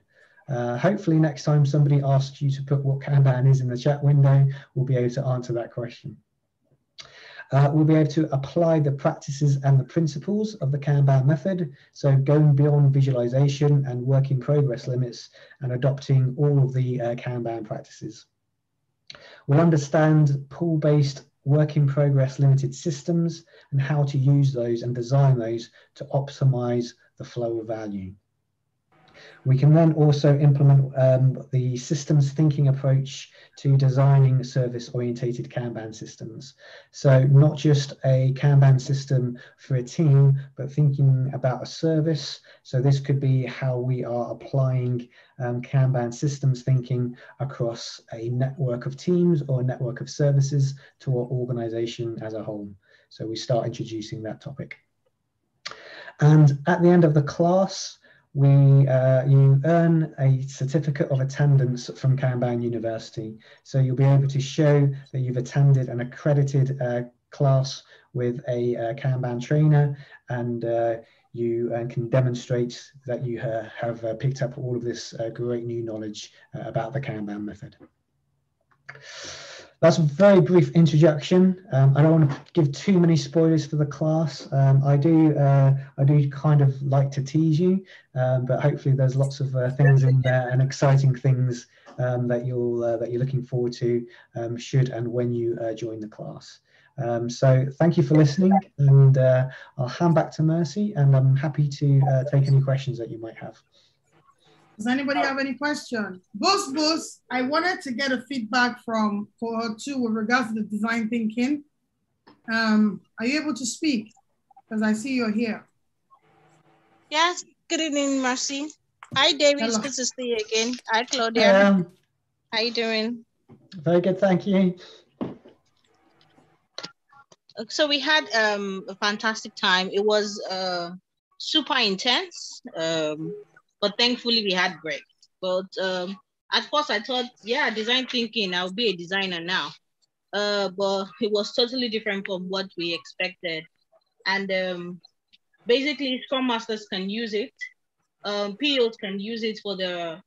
Hopefully next time somebody asks you to put what Kanban is in the chat window, we'll be able to answer that question. We'll be able to apply the practices and the principles of the Kanban method. So going beyond visualization and work in progress limits and adopting all of the Kanban practices. We'll understand pool-based work in progress limited systems and how to use those and design those to optimize the flow of value. We can then also implement the systems thinking approach to designing service-orientated Kanban systems. So not just a Kanban system for a team, but thinking about a service. So this could be how we are applying Kanban systems thinking across a network of teams or a network of services to our organization as a whole. So we start introducing that topic. And at the end of the class, you earn a certificate of attendance from Kanban University. So you'll be able to show that you've attended an accredited class with a Kanban trainer, and you can demonstrate that you have picked up all of this great new knowledge about the Kanban method. That's a very brief introduction. I don't want to give too many spoilers for the class. I do kind of like to tease you, but hopefully there's lots of things in there and exciting things that you're looking forward to should and when you join the class. So thank you for listening, and I'll hand back to Mercy, and I'm happy to take any questions that you might have. Does anybody have any question? Boost, I wanted to get a feedback from Cohort 2 with regards to the design thinking. Are you able to speak? Because I see you're here. Yes, good evening, Mercy. Hi, David. Hello. It's good to see you again. Hi, Claudia. How you doing? Very good, thank you. So we had a fantastic time. It was super intense. But thankfully we had break. But at first I thought, yeah, design thinking, I'll be a designer now. But it was totally different from what we expected. And basically Scrum Masters can use it. POs can use it for the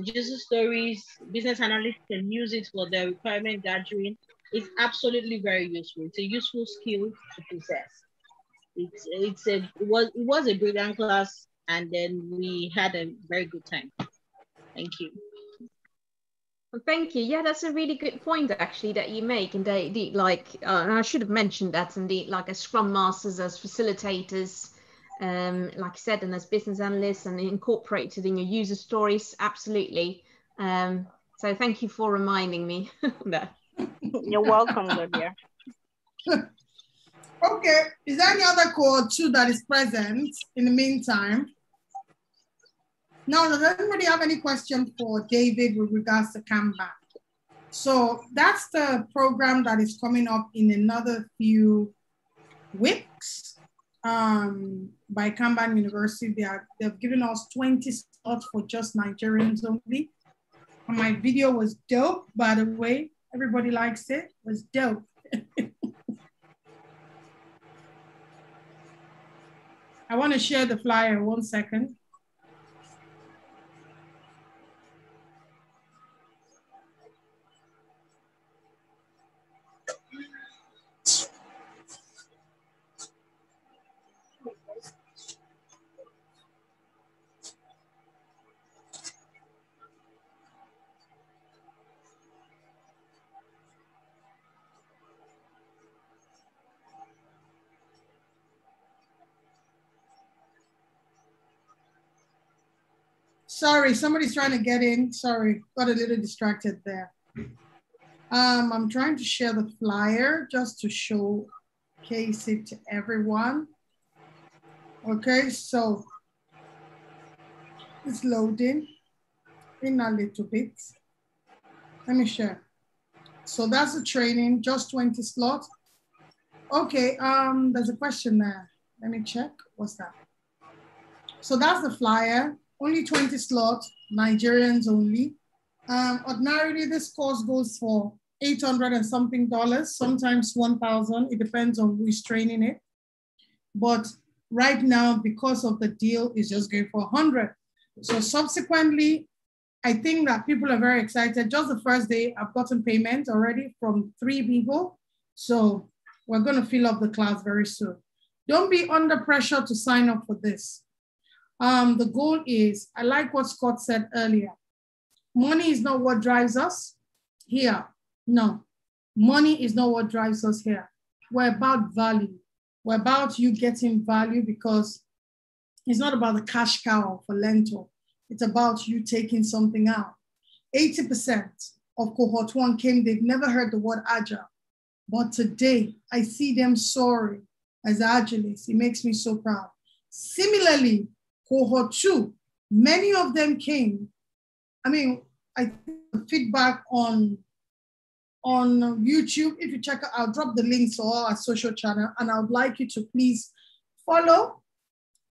user stories. Business analysts can use it for the requirement gathering. It's absolutely very useful. It's a useful skill to possess. It was a brilliant class. And then we had a very good time. Thank you. Well, thank you. Yeah, that's a really good point actually that you make. And they like, and I should have mentioned that indeed, like as Scrum Masters, as facilitators, like I said, and as business analysts, and incorporated in your user stories, absolutely. So thank you for reminding me that. You're welcome, Gloria. Okay, is there any other Cohort 2 that is present in the meantime? Now, does anybody have any question for David with regards to Kanban? So that's the program that is coming up in another few weeks by Kanban University. They've given us 20 slots for just Nigerians only. And my video was dope, by the way. Everybody likes it. It was dope. I want to share the flyer 1 second. Sorry, somebody's trying to get in. Sorry, got a little distracted there. I'm trying to share the flyer just to showcase it to everyone. Okay, so it's loading in a little bit. Let me share. So that's the training, just 20 slots. Okay, there's a question there. Let me check, what's that? So that's the flyer. Only 20 slots, Nigerians only. Ordinarily, this course goes for $800 and something, sometimes 1,000. It depends on who is training it. But right now, because of the deal, it's just going for 100. So subsequently, I think that people are very excited. Just the first day, I've gotten payment already from 3 people. So we're going to fill up the class very soon. Don't be under pressure to sign up for this. The goal is, I like what Scott said earlier. Money is not what drives us here. No, money is not what drives us here. We're about value. We're about you getting value, because it's not about the cash cow for Learntor. It's about you taking something out. 80% of cohort 1 came, they've never heard the word Agile. But today, I see them soaring as Agilists. It makes me so proud. Similarly, cohort 2, many of them came. I mean, I think the feedback on YouTube, if you check out, I'll drop the links to all our social channel, and I would like you to please follow,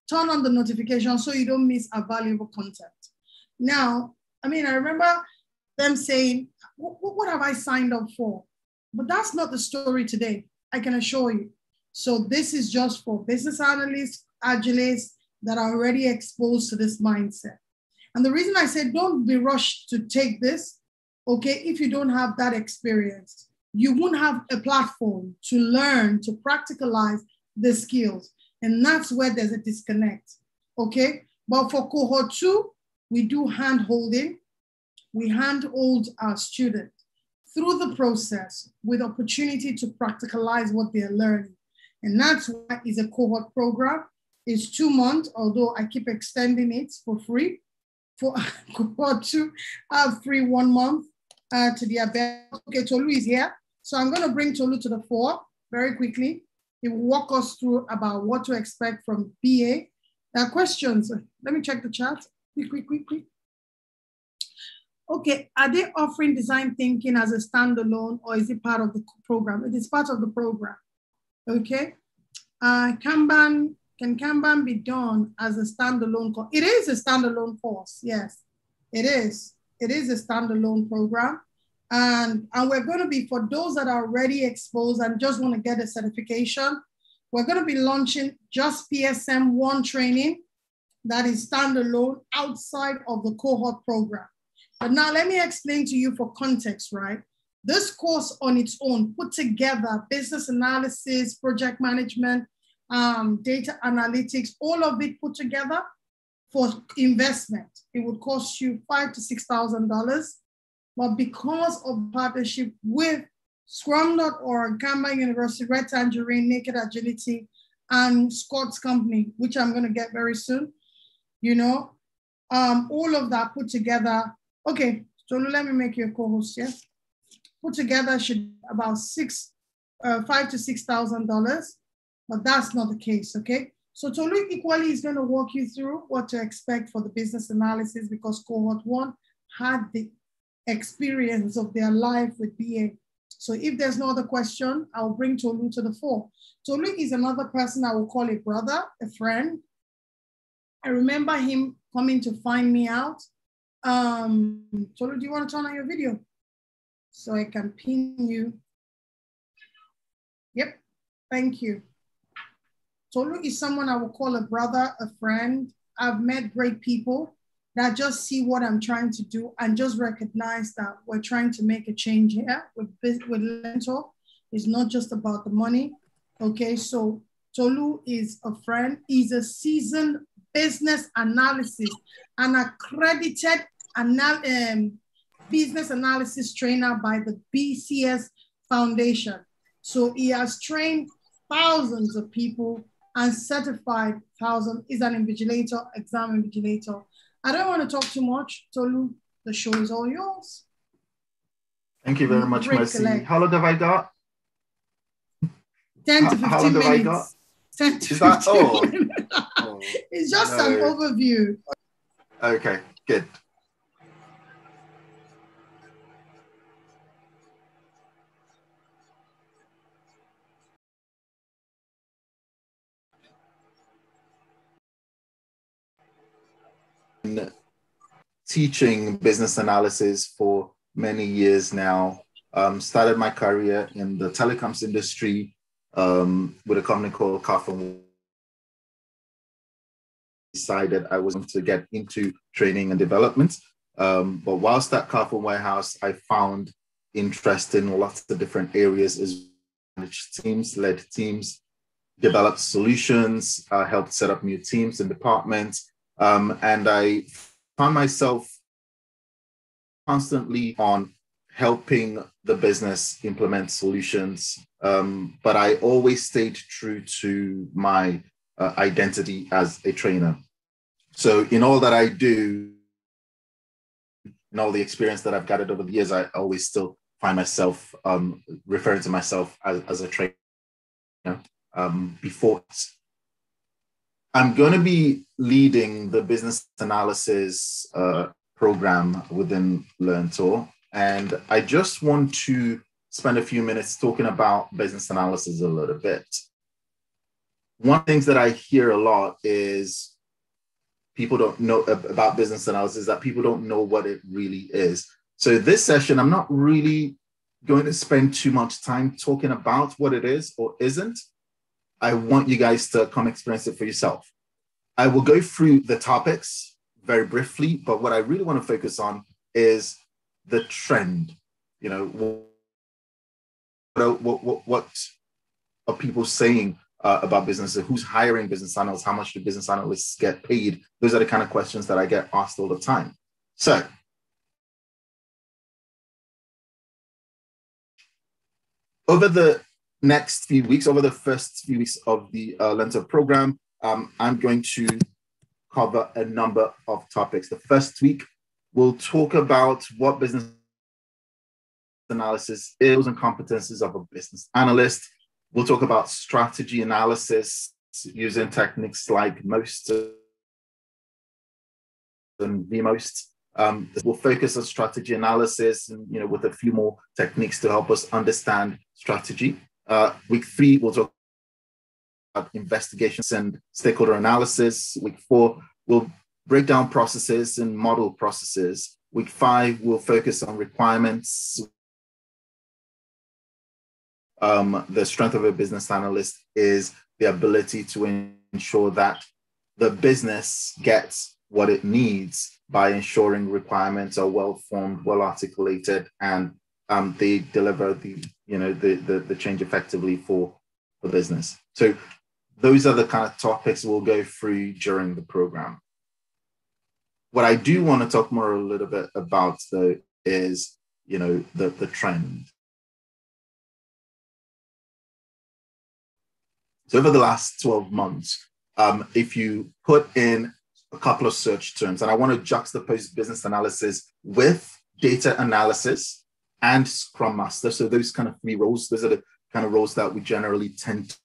turn on the notification so you don't miss our valuable content. Now, I mean, I remember them saying, what have I signed up for? But that's not the story today, I can assure you. So this is just for business analysts, Agilists that are already exposed to this mindset. And the reason I said don't be rushed to take this, okay, if you don't have that experience, you won't have a platform to learn, to practicalize the skills. And that's where there's a disconnect, okay? But for cohort 2, we do hand-holding. We hand-hold our students through the process with opportunity to practicalize what they're learning. And that's why it's a cohort program. It's 2 months, although I keep extending it for free. For cohort 2, I have free 1 month to the event. Okay, Tolu is here. So I'm going to bring Tolu to the fore very quickly. He will walk us through about what to expect from BA. There are questions. Let me check the chat. Quick. Okay, are they offering design thinking as a standalone, or is it part of the program? It is part of the program. Okay. Can Kanban be done as a standalone course? It is a standalone course, yes, it is. It is a standalone program. And we're going to be, for those that are already exposed and just want to get a certification, we're going to be launching just PSM 1 training that is standalone outside of the cohort program. But now let me explain to you for context, right? This course on its own, put together business analysis, project management, data analytics, all of it put together for investment, it would cost you $5,000 to $6,000. But because of partnership with Scrum.org, Kanban University, Red Tangerine, Naked Agility, and Scott's company, which I'm going to get very soon, you know, all of that put together. Okay, so let me make you a co-host, yes? Put together should be about $5,000 to $6,000, but that's not the case, okay? So Tolu equally is going to walk you through what to expect for the business analysis, because cohort 1 had the experience of their life with BA. So if there's no other question, I'll bring Tolu to the fore. Tolu is another person I will call a brother, a friend. I remember him coming to find me out. Tolu, do you want to turn on your video so I can pin you? Yep, thank you. Tolu is someone I will call a brother, a friend. I've met great people that just see what I'm trying to do and just recognize that we're trying to make a change here with Learntor. It's not just about the money. Okay, so Tolu is a friend. He's a seasoned business analysis, an accredited business analysis trainer by the BCS Foundation. So he has trained thousands of people and certified thousands, is an invigilator, exam invigilator. I don't want to talk too much. Tolu, the show is all yours. Thank you very much, Mercy. How long have I got? 10 to 15 minutes. I got? 10 to 15 minutes. Oh, it's just an overview. Okay, good. Teaching business analysis for many years now. Started my career in the telecoms industry with a company called Kanban. Decided I was going to get into training and development. But whilst at Kanban Warehouse, I found interest in lots of different areas as managed teams, led teams, developed solutions, helped set up new teams and departments. And I found myself constantly on helping the business implement solutions. But I always stayed true to my identity as a trainer. So in all that I do, and all the experience that I've gathered over the years, I always still find myself referring to myself as a trainer before. I'm going to be leading the business analysis program within Learntor, and I just want to spend a few minutes talking about business analysis a little bit. One of the things that I hear a lot is people don't know about business analysis, that people don't know what it really is. So this session, I'm not really going to spend too much time talking about what it is or isn't. I want you guys to come experience it for yourself. I will go through the topics very briefly, but what I really want to focus on is the trend. You know, what are people saying about businesses? Who's hiring business analysts? How much do business analysts get paid? Those are the kind of questions that I get asked all the time. So, over the next few weeks, over the first few weeks of the Learntor program, I'm going to cover a number of topics. The first week, we'll talk about what business analysis is and competencies of a business analyst. We'll talk about strategy analysis using techniques like MOST and VMOST. We'll focus on strategy analysis and, you know, with a few more techniques to help us understand strategy. Week 3, we'll talk about investigations and stakeholder analysis. Week 4, we'll break down processes and model processes. Week 5, we'll focus on requirements. The strength of a business analyst is the ability to ensure that the business gets what it needs by ensuring requirements are well formed, well articulated, and they deliver the change effectively for the business. So those are the kind of topics we'll go through during the program. What I do want to talk more a little bit about, though, is the trend. So over the last 12 months, if you put in a couple of search terms, and I want to juxtapose business analysis with data analysis and Scrum Master. So those kind of 3 roles, those are the kind of roles that we generally tend to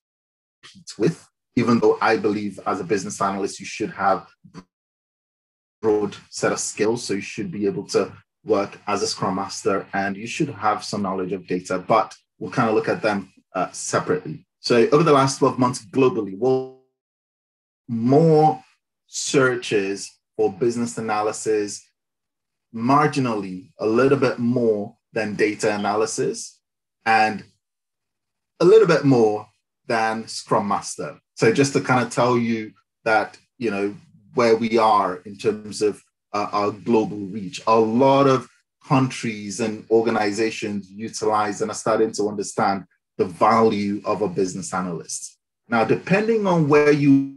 compete with, even though I believe as a business analyst, you should have a broad set of skills. So you should be able to work as a Scrum Master and you should have some knowledge of data, but we'll kind of look at them separately. So over the last 12 months globally, more searches for business analysis, marginally a little bit more than data analysis, and a little bit more than Scrum Master. So just to kind of tell you that, where we are in terms of our global reach, a lot of countries and organizations utilize and are starting to understand the value of a business analyst. Now, depending on where you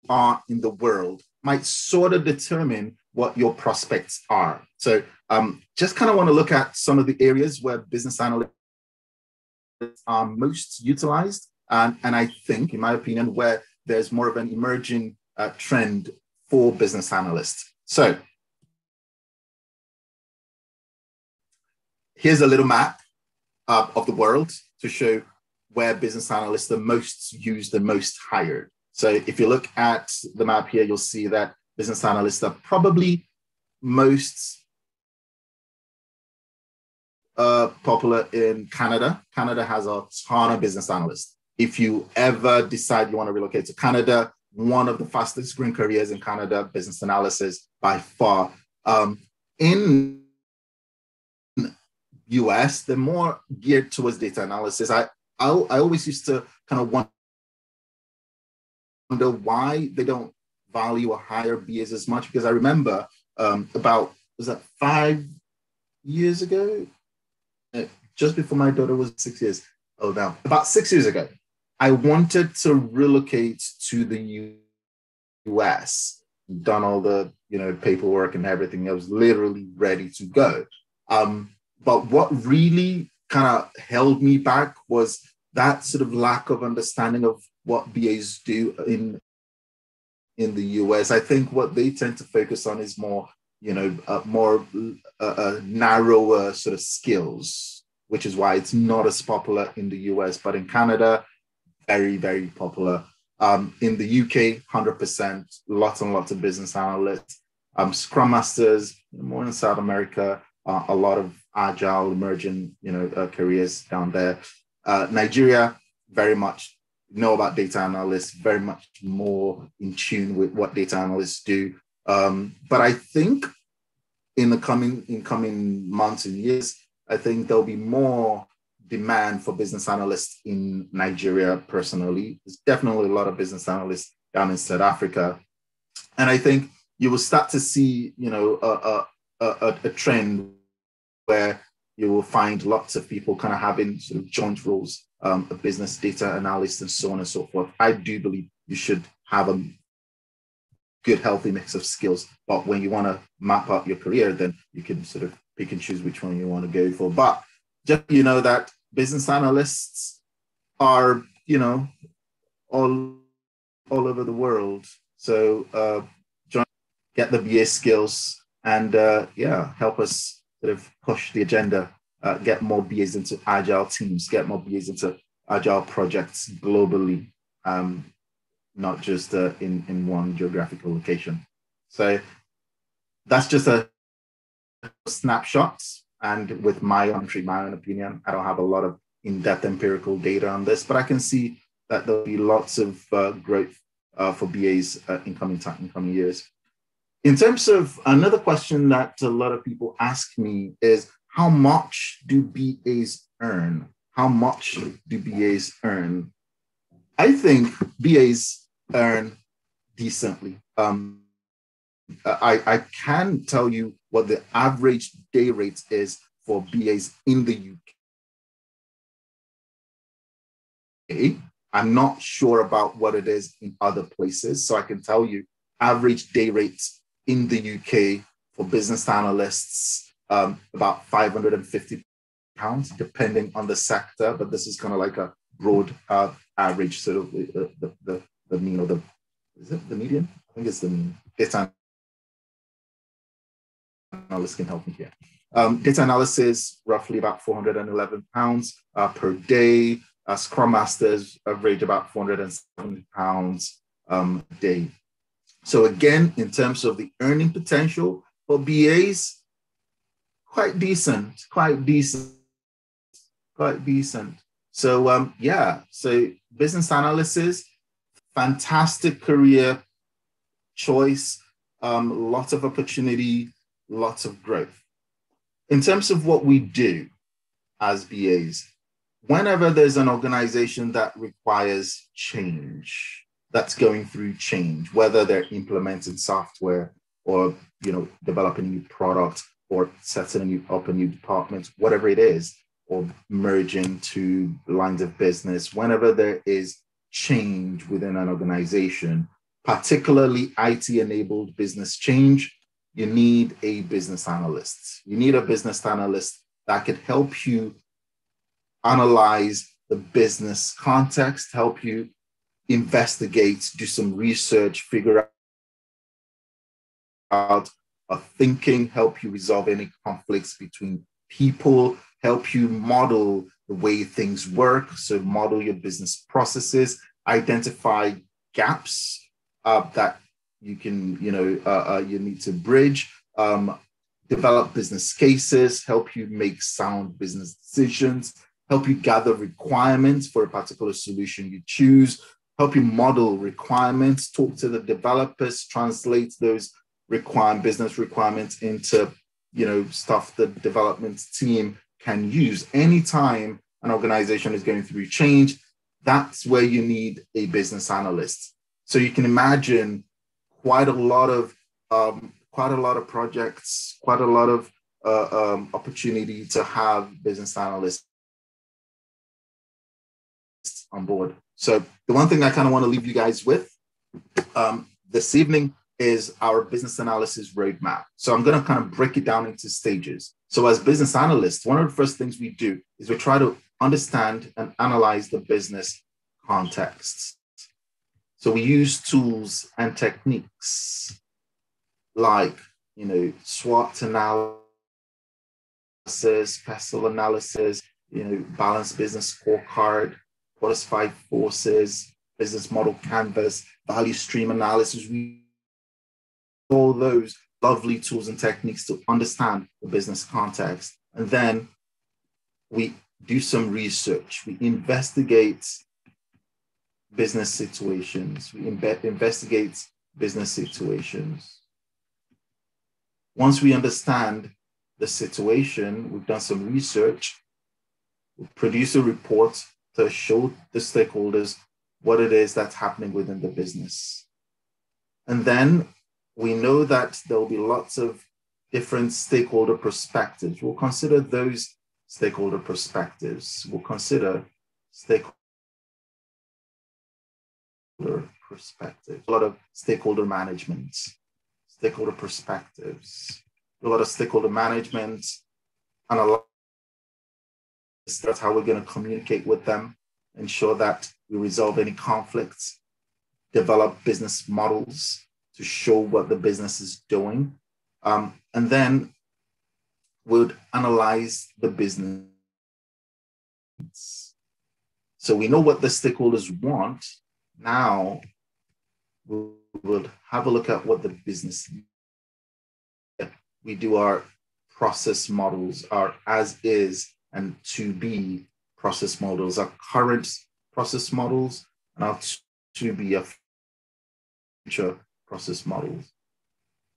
are in the world, might sort of determine what your prospects are. So just kind of want to look at some of the areas where business analysts are most utilized. And I think, in my opinion, where there's more of an emerging trend for business analysts. So here's a little map of the world to show where business analysts are most used and most hired. So if you look at the map here, you'll see that business analysts are probably most popular in Canada. Canada has a ton of business analysts. If you ever decide you want to relocate to Canada, one of the fastest growing careers in Canada, business analysis by far. In US, they're more geared towards data analysis. I always used to kind of wonder why they don't value or hire BAs as much, because I remember about 5 years ago, just before my daughter was 6 years old now, about 6 years ago, I wanted to relocate to the US, done all the paperwork and everything. I was literally ready to go. But what really kind of held me back was that sort of lack of understanding of what BAs do in the US. I think what they tend to focus on is more more narrower sort of skills, which is why it's not as popular in the US, but in Canada, very, very popular. In the UK, 100%, lots and lots of business analysts. Scrum Masters, more in South America, a lot of agile emerging, careers down there. Nigeria, very much know about data analysts, very much more in tune with what data analysts do. But I think in coming months and years, I think there'll be more demand for business analysts in Nigeria personally. There's definitely a lot of business analysts down in South Africa. And I think you will start to see, a trend where you will find lots of people kind of having sort of joint roles, a business data analyst and so on and so forth. I do believe you should have a good, healthy mix of skills. But when you want to map out your career, then you can sort of pick and choose which one you want to go for. But just, that business analysts are, all over the world. So get the BA skills and help us sort of push the agenda, get more BAs into agile teams, get more BAs into agile projects globally, not just in one geographical location. So that's just a snapshot. And with my own opinion, I don't have a lot of in-depth empirical data on this, but I can see that there'll be lots of growth for BAs in coming years. In terms of another question that a lot of people ask me is, how much do BAs earn? How much do BAs earn? I think BAs earn decently. I can tell you what the average day rate is for BAs in the UK. I'm not sure about what it is in other places. So I can tell you average day rates in the UK for business analysts, about £550, depending on the sector. But this is kind of like a broad average, sort of the mean, or is it the median? I think it's the mean. Data analysts can help me here. Data analysis, roughly about £411 per day. Scrum Masters average about £470 a day. So again, in terms of the earning potential for BAs, quite decent. So so business analysis, fantastic career choice, lots of opportunity, lots of growth. In terms of what we do as BAs, whenever there's an organization that requires change, that's going through change, whether they're implementing software or developing a new product or setting up a new department, whatever it is, or merging to lines of business, whenever there is change within an organization, particularly IT-enabled business change, you need a business analyst. You need a business analyst that could help you analyze the business context, help you investigate, do some research, figure out a thinking, help you resolve any conflicts between people, help you model the way things work. So model your business processes, identify gaps that you can, you need to bridge, develop business cases, help you make sound business decisions, help you gather requirements for a particular solution you choose, help you model requirements, talk to the developers, translate those business requirements into, stuff the development team can use. Anytime an organization is going through change, that's where you need a business analyst. So you can imagine quite a lot of projects, quite a lot of opportunity to have business analysts on board. So the one thing I kind of want to leave you guys with this evening is our business analysis roadmap. So I'm going to kind of break it down into stages. So as business analysts, one of the first things we do is we try to understand and analyze the business context. So we use tools and techniques like, SWOT analysis, PESTEL analysis, balanced business scorecard, quantified forces, business model canvas, value stream analysis. We all those lovely tools and techniques to understand the business context. And then we do some research. We investigate business situations. We investigate business situations. Once we understand the situation, we've done some research, we produce a report to show the stakeholders what it is that's happening within the business. And then we know that there will be lots of different stakeholder perspectives. We'll consider those stakeholder perspectives. We'll consider stakeholder perspectives, a lot of stakeholder management, stakeholder perspectives, a lot of stakeholder management, and a lot. That's how we're going to communicate with them, ensure that we resolve any conflicts, develop business models to show what the business is doing. And then we'll analyze the business. So we know what the stakeholders want. Now we'll have a look at what the business needs. We do our process models, our as is and to be process models, our current process models, and our to be a future process models.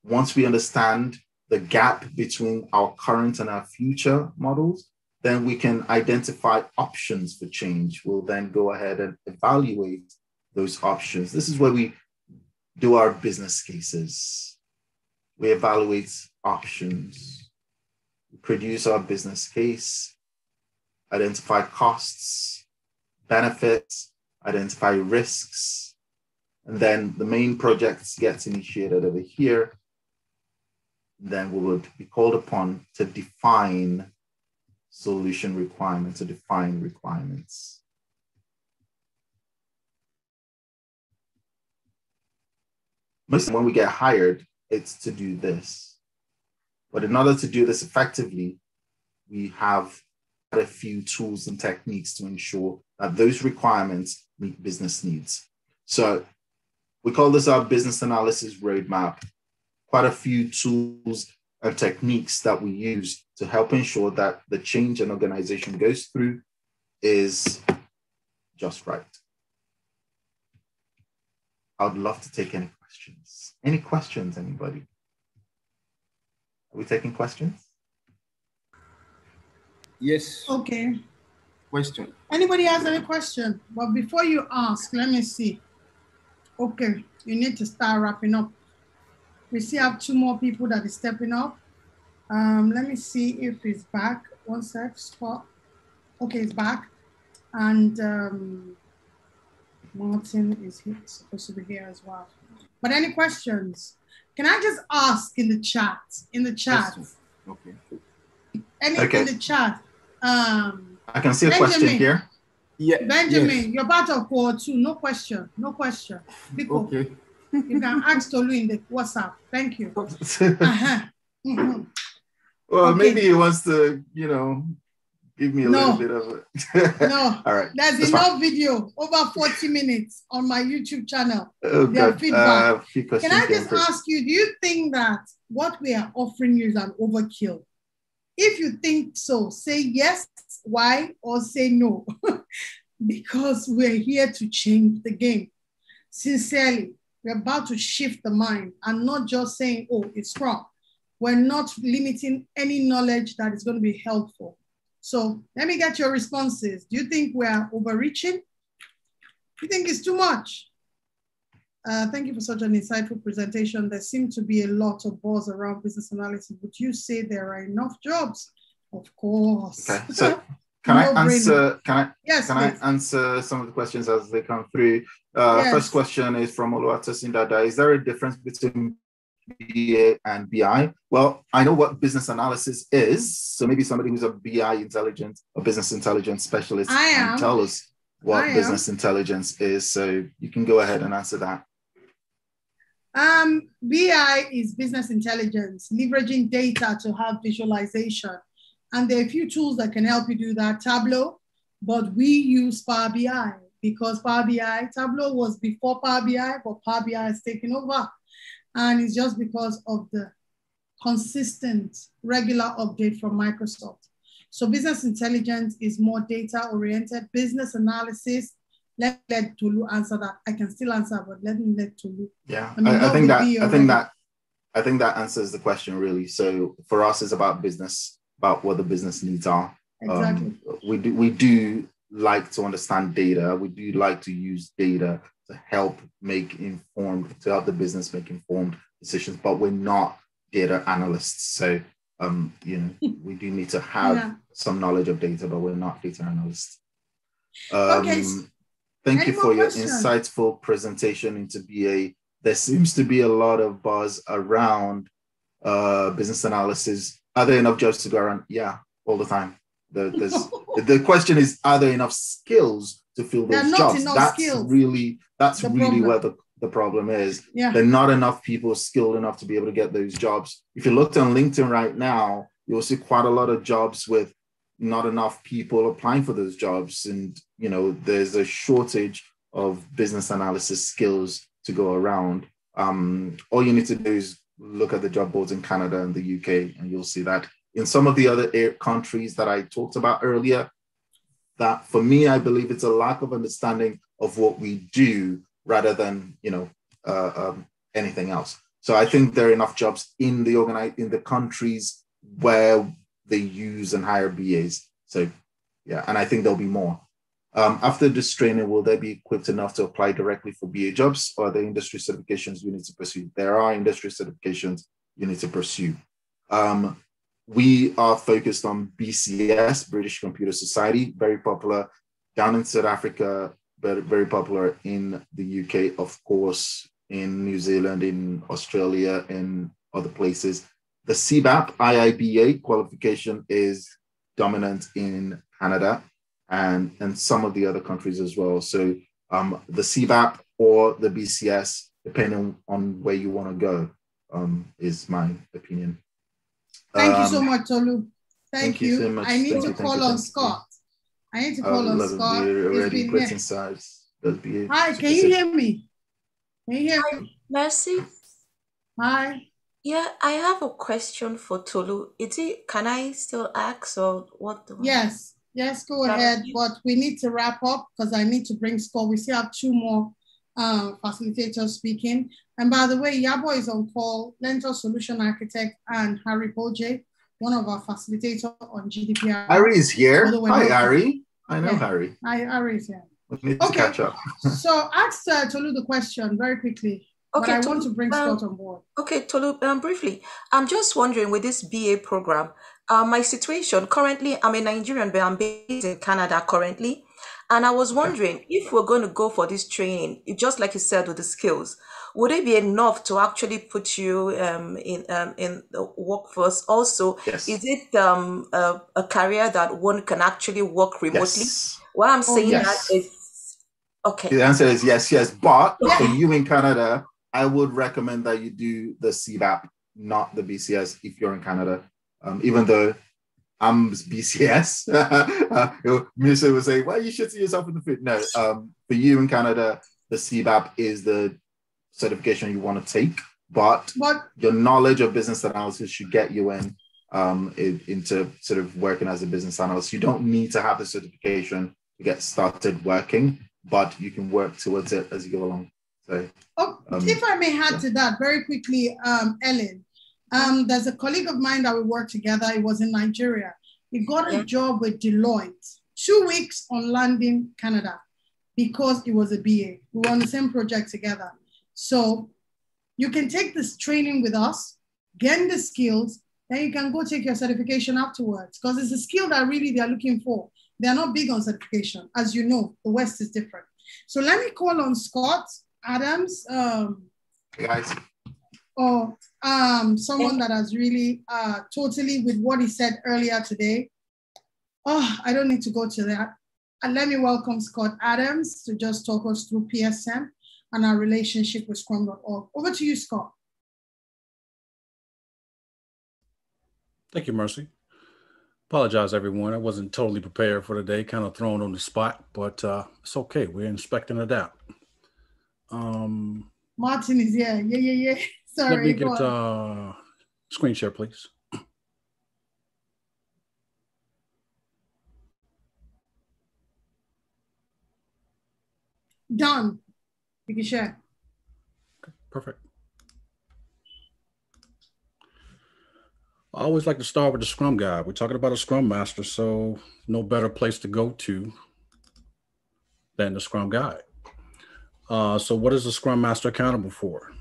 Once we understand the gap between our current and our future models, then we can identify options for change. We'll then go ahead and evaluate those options. This is where we do our business cases. We evaluate options, we produce our business case, identify costs, benefits, identify risks, and then the main projects gets initiated over here. Then we would be called upon to define solution requirements, to define requirements. Most when we get hired, it's to do this. But in order to do this effectively, we have a few tools and techniques to ensure that those requirements meet business needs. So we call this our business analysis roadmap. Quite a few tools and techniques that we use to help ensure that the change an organization goes through is just right. I would love to take any questions. Any questions, anybody? Are we taking questions? Yes. Okay. Question. Anybody has any question? But before you ask, let me see. Okay, you need to start wrapping up. We still have 2 more people that is stepping up. Let me see if he's back. One sec, Scott. Okay, he's back. And Martin is supposed to be here as well. But any questions? Can I just ask in the chat? In the chat. Okay. In the chat. I can see a question here. Yeah. Benjamin, yes. you're part of Cohort 2. No question. No question. People, okay. You can ask Tolu in the WhatsApp. Thank you. Well, Okay. maybe he wants to, give me a little bit of it. No. All right. There's enough video, over 40 minutes on my YouTube channel. Oh, Their feedback. Can I just ask you, do you think that what we are offering you is an overkill? If you think so, say yes, why, or say no. Because we're here to change the game. Sincerely, we're about to shift the mind and not just saying, oh, it's Scrum. We're not limiting any knowledge that is going to be helpful. So let me get your responses. Do you think we're overreaching? Do you think it's too much? Thank you for such an insightful presentation. There seems to be a lot of buzz around business analysis. Would you say there are enough jobs? Of course. Okay. So can I answer some of the questions as they come through? Yes. First question is from Oluwatosin Dada. Is there a difference between BA and BI? Well, I know what business analysis is. So maybe somebody who's a BI intelligence or business intelligence specialist can tell us what business intelligence is. So you can go ahead and answer that. BI is business intelligence, leveraging data to have visualization. And there are a few tools that can help you do that. Tableau, but we use Power BI because Power BI, Tableau was before Power BI, but Power BI has taken over. And it's just because of the consistent, regular update from Microsoft. So business intelligence is more data-oriented. Business analysis, let Tolu answer that. I can still answer, but let me let Tolu. Yeah, I think that answers the question really. So for us, it's about business, about what the business needs are. Exactly. We do like to understand data. We do like to use data to help the business make informed decisions, but we're not data analysts. So, we do need to have some knowledge of data, but we're not data analysts. Okay. Thank you for your insightful presentation into BA. There seems to be a lot of buzz around business analysis. Are there enough jobs to go around? Yeah, all the time. The question is, are there enough skills to fill those jobs? That's really where the problem is. Yeah. There are not enough people skilled enough to be able to get those jobs. If you looked on LinkedIn right now, you'll see quite a lot of jobs with not enough people applying for those jobs. And, there's a shortage of business analysis skills to go around. All you need to do is look at the job boards in Canada and the UK, and you'll see that. In some of the other countries that I talked about earlier, that for me, I believe it's a lack of understanding of what we do rather than, anything else. So I think there are enough jobs in the countries where they use and hire BAs. So yeah, and I think there'll be more. After this training, will they be equipped enough to apply directly for BA jobs, or are there industry certifications you need to pursue? There are industry certifications you need to pursue. We are focused on BCS, British Computer Society, very popular down in South Africa, but very popular in the UK, of course, in New Zealand, in Australia, and other places. The CBAP IIBA qualification is dominant in Canada and some of the other countries as well. So the CBAP or the BCS, depending on where you want to go, is my opinion. Thank you so much, Tolu. Thank you. So much. I need to call on Scott. He's been here. Hi, can you hear me? Can you hear me? Mercy. Hi. Yeah, I have a question for Tolu. Can I still ask or what? Yes, go ahead. But we need to wrap up because I need to bring Scott. We still have two more facilitators speaking. And by the way, Yabo is on call, Learntor Solution Architect, and Harry Boje, one of our facilitators on GDPR. Harry is here. Hi, Harry. I know Harry. Hi, Harry is here. We need to catch up. So ask Tolu the question very quickly. Okay, but I want to bring Scott on board. Okay, Tolu, briefly, I'm just wondering with this BA program, my situation currently, I'm a Nigerian, but I'm based in Canada currently. And I was wondering if we're going to go for this training, just like you said with the skills, would it be enough to actually put you in the workforce? Also, is it a career that one can actually work remotely? Yes. What I'm saying that is, okay. The answer is yes. But for you in Canada, I would recommend that you do the CBAP, not the BCS, if you're in Canada. Even though I'm BCS, Musa would say, well, you should see yourself in the fit. No, for you in Canada, the CBAP is the certification you want to take, but your knowledge of business analysis should get you into sort of working as a business analyst. You don't need to have the certification to get started working, but you can work towards it as you go along. So, if I may add to that very quickly, Ellen, there's a colleague of mine that we work together. He was in Nigeria. He got a job with Deloitte, 2 weeks on landing Canada because he was a BA. We were on the same project together. So you can take this training with us, gain the skills, then you can go take your certification afterwards because it's a skill that really they're looking for. They're not big on certification. As you know, the West is different. So let me call on Scott Adams. Hey guys. Or someone that has really totally with what he said earlier today. Oh, I don't need to go to that. And let me welcome Scott Adams to just talk us through PSM. and our relationship with Scrum.org. Over to you, Scott. Thank you, Mercy. Apologize, everyone. I wasn't totally prepared for today, kind of thrown on the spot, but it's okay. We're inspecting it out. Martin is here. Yeah. Sorry. Let me get screen share, please. Done. You can share. Okay, perfect. I always like to start with the Scrum Guide. We're talking about a Scrum Master, so no better place to go to than the Scrum Guide. So what is the Scrum Master accountable for?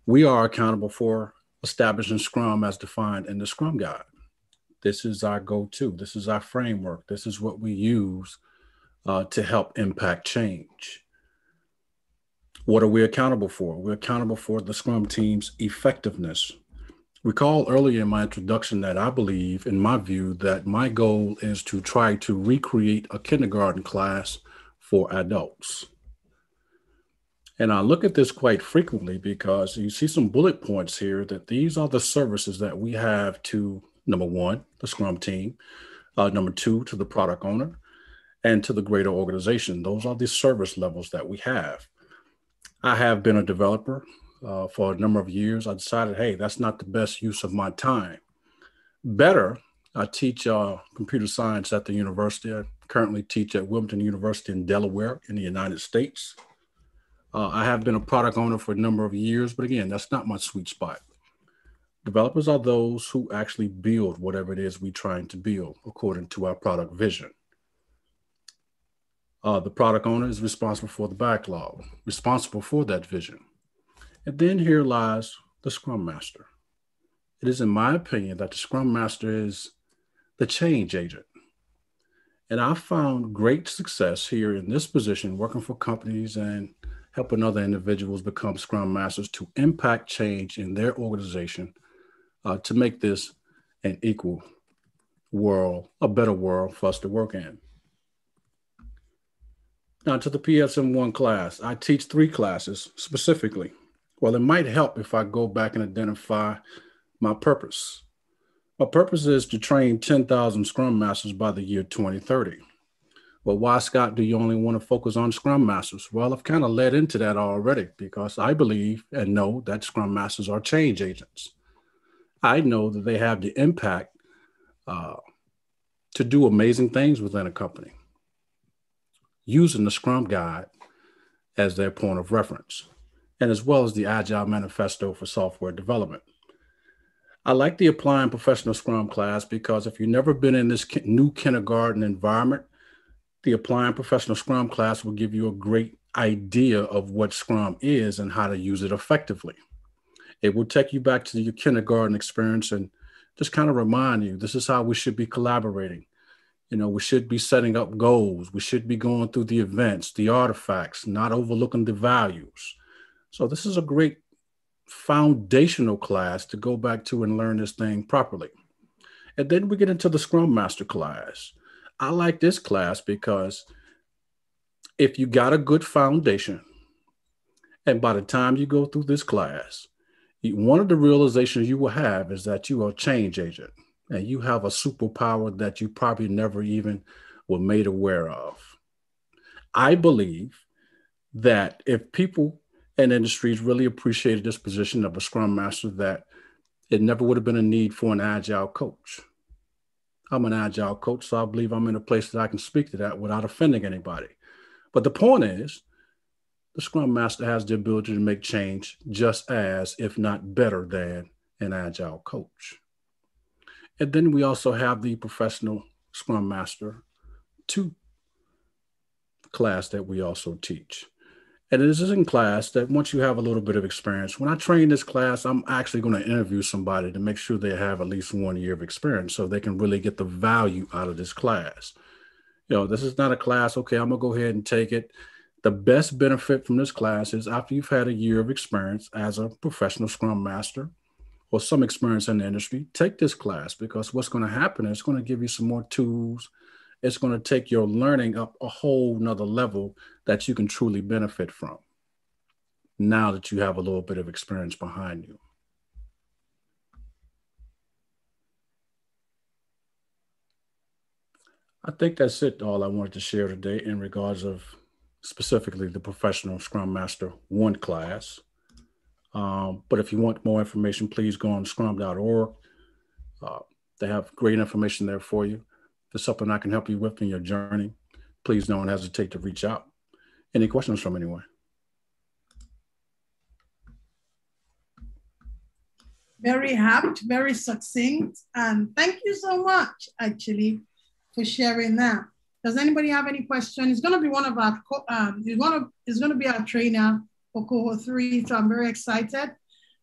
We are accountable for establishing Scrum as defined in the Scrum Guide. This is our go-to. This is our framework. This is what we use to help impact change. What are we accountable for? We're accountable for the Scrum team's effectiveness. Recall earlier in my introduction that I believe, in my view, that my goal is to try to recreate a kindergarten class for adults. And I look at this quite frequently because you see some bullet points here that these are the services that we have to, number one, the Scrum team, number two, to the product owner, and to the greater organization. Those are the service levels that we have. I have been a developer for a number of years. I decided, hey, that's not the best use of my time. Better, I teach computer science at the university. I currently teach at Wilmington University in Delaware in the United States. I have been a product owner for a number of years, but again, that's not my sweet spot. Developers are those who actually build whatever it is we're trying to build according to our product vision. The product owner is responsible for the backlog, responsible for that vision. And then here lies the Scrum Master. It is in my opinion that the Scrum Master is the change agent. And I found great success here in this position, working for companies and helping other individuals become Scrum Masters to impact change in their organization to make this an equal world, a better world for us to work in. Now to the PSM1 class, I teach 3 classes specifically. Well, it might help if I go back and identify my purpose. My purpose is to train 10,000 Scrum Masters by the year 2030. Well, why, Scott, do you only want to focus on Scrum Masters? Well, I've kind of led into that already because I believe and know that Scrum Masters are change agents. I know that they have the impact to do amazing things within a company, using the Scrum Guide as their point of reference, and as well as the Agile Manifesto for software development. I like the Applying Professional Scrum class because if you've never been in this new kindergarten environment, the Applying Professional Scrum class will give you a great idea of what Scrum is and how to use it effectively. It will take you back to your kindergarten experience and just kind of remind you, this is how we should be collaborating. You know, we should be setting up goals. We should be going through the events, the artifacts, not overlooking the values. So this is a great foundational class to go back to and learn this thing properly. And then we get into the Scrum Master class. I like this class because if you got a good foundation, and by the time you go through this class, one of the realizations you will have is that you are a change agent and you have a superpower that you probably never even were made aware of. I believe that if people and industries really appreciated this position of a Scrum Master, that it never would have been a need for an Agile coach. I'm an Agile coach, so I believe I'm in a place that I can speak to that without offending anybody. But the point is, the Scrum Master has the ability to make change just as, if not better than, an Agile coach. And then we also have the Professional Scrum Master 2 class that we also teach. And it is in class that once you have a little bit of experience, when I train this class, I'm actually going to interview somebody to make sure they have at least 1 year of experience so they can really get the value out of this class. You know, this is not a class, okay, I'm going to go ahead and take it. The best benefit from this class is after you've had a year of experience as a professional Scrum Master or some experience in the industry, take this class because what's going to happen is it's going to give you some more tools. It's going to take your learning up a whole nother level that you can truly benefit from. now that you have a little bit of experience behind you? I think that's it, all I wanted to share today in regards of specifically the Professional Scrum Master 1 class. But if you want more information, please go on scrum.org. They have great information there for you. If there's something I can help you with in your journey, please don't hesitate to reach out. Any questions from anyone? Very apt, very succinct, and thank you so much, actually, for sharing that. Does anybody have any questions? It's going to be one of our, it's going to be our trainer for Cohort 3, so I'm very excited.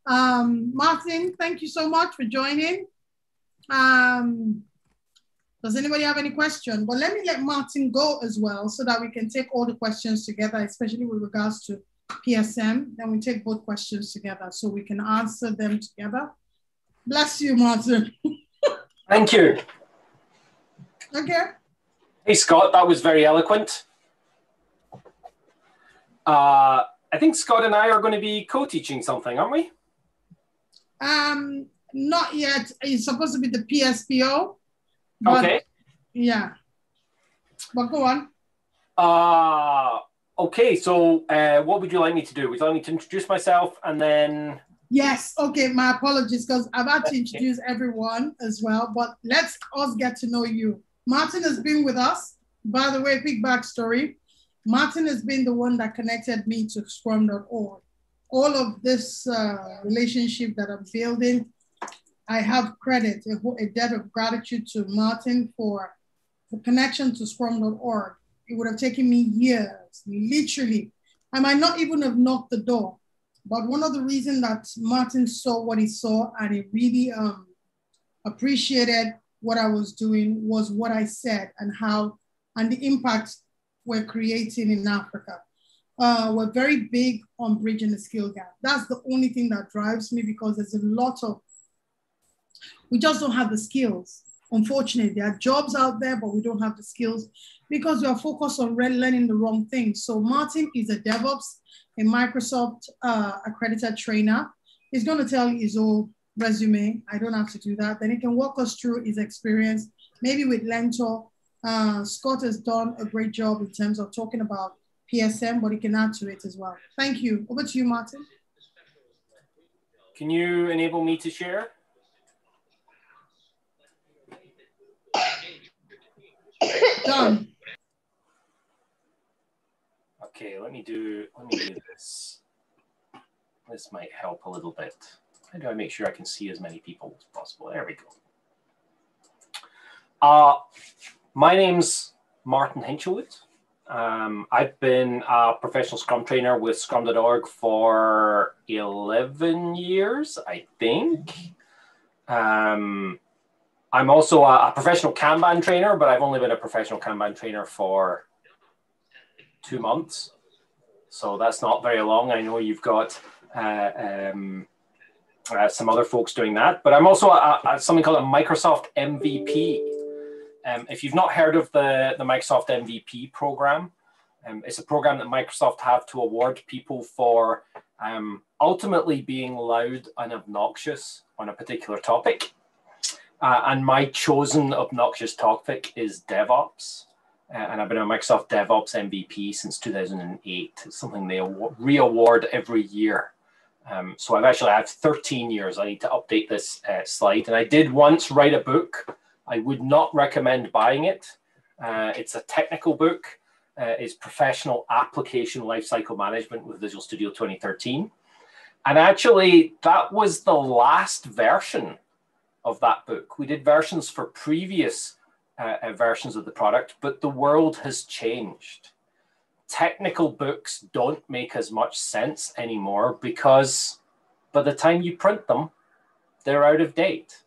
Martin, thank you so much for joining. Does anybody have any question? But let me let Martin go as well so that we can take all the questions together, especially with regards to PSM. Then we take both questions together so we can answer them together. Bless you, Martin. Thank you. Okay. Hey, Scott, that was very eloquent. I think Scott and I are going to be co-teaching something, aren't we? Not yet. It's supposed to be the PSPO. But, okay. Yeah. But go on. Okay, so what would you like me to do? Would you like me to introduce myself and then... Yes, okay, my apologies, because I've had to introduce everyone as well, but let's us get to know you. Martin has been with us. By the way, quick backstory. Martin has been the one that connected me to Scrum.org. All of this relationship that I'm building, I have credit, a debt of gratitude to Martin for the connection to Scrum.org. It would have taken me years, literally. I might not even have knocked the door, but one of the reasons that Martin saw what he saw and he really appreciated what I was doing was what I said and how, and the impact we're creating in Africa. We're very big on bridging the skill gap. That's the only thing that drives me, because there's a lot of, we just don't have the skills. Unfortunately, there are jobs out there, but we don't have the skills because we are focused on learning the wrong things. So Martin is a DevOps, a Microsoft accredited trainer. He's going to tell you his whole resume. I don't have to do that. Then he can walk us through his experience, maybe with Learntor. Scott has done a great job in terms of talking about PSM, but he can add to it as well. Thank you. Over to you, Martin. Can you enable me to share? Done. Okay, let me do this. This might help a little bit. How do I make sure I can see as many people as possible? There we go. My name's Martin Henchelwood. I've been a professional Scrum trainer with Scrum.org for 11 years, I think. I'm also a professional Kanban trainer, but I've only been a professional Kanban trainer for 2 months. So that's not very long. I know you've got some other folks doing that, but I'm also something called a Microsoft MVP. If you've not heard of the Microsoft MVP program, it's a program that Microsoft have to award people for ultimately being loud and obnoxious on a particular topic. And my chosen obnoxious topic is DevOps. And I've been a Microsoft DevOps MVP since 2008. It's something they re-award every year. So I have 13 years. I need to update this slide. And I did once write a book. I would not recommend buying it. It's a technical book. It's Professional Application Lifecycle Management with Visual Studio 2013. And actually, that was the last version of that book. We did versions for previous versions of the product, but the world has changed. Technical books don't make as much sense anymore because by the time you print them, they're out of date.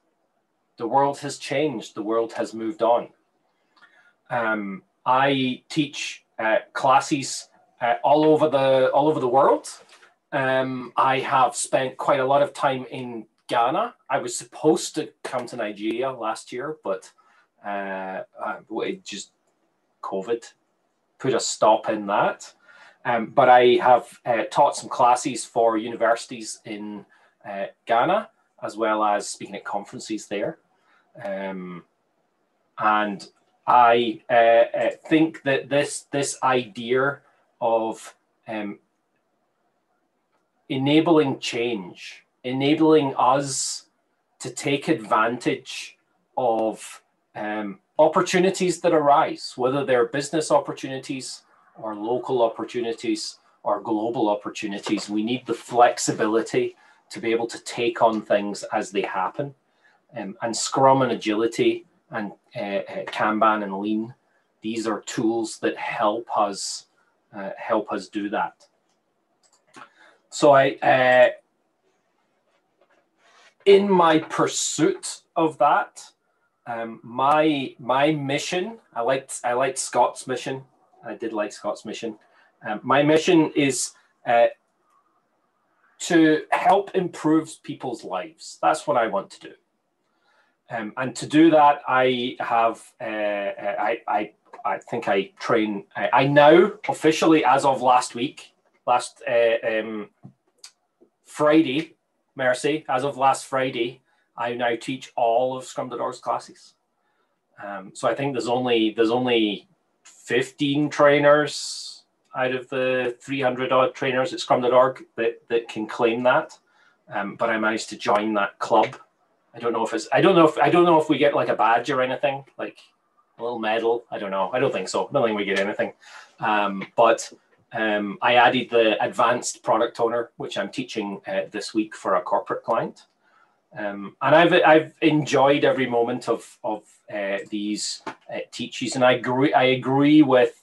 The world has changed. The world has moved on. I teach classes all over the world. I have spent quite a lot of time in Ghana. I was supposed to come to Nigeria last year, but it just COVID put a stop in that. but I have taught some classes for universities in Ghana, as well as speaking at conferences there. And I think that this idea of enabling change, enabling us to take advantage of opportunities that arise, whether they're business opportunities or local opportunities or global opportunities. We need the flexibility to be able to take on things as they happen. And Scrum and Agility and Kanban and Lean, these are tools that help us do that. So in my pursuit of that, my mission, I liked Scott's mission. I did like Scott's mission. My mission is to help improve people's lives. That's what I want to do. And to do that, I have, I think I train, I now officially, as of last Friday, Mercy, as of last Friday, I now teach all of Scrum.org's classes. So I think there's only 15 trainers out of the 300 odd trainers at Scrum.org that can claim that. But I managed to join that club. I don't know if we get like a badge or anything, like a little medal. I don't know. I don't think so. I don't think we get anything. But I added the advanced product owner, which I'm teaching this week for a corporate client. And I've enjoyed every moment of these teaches, and I agree with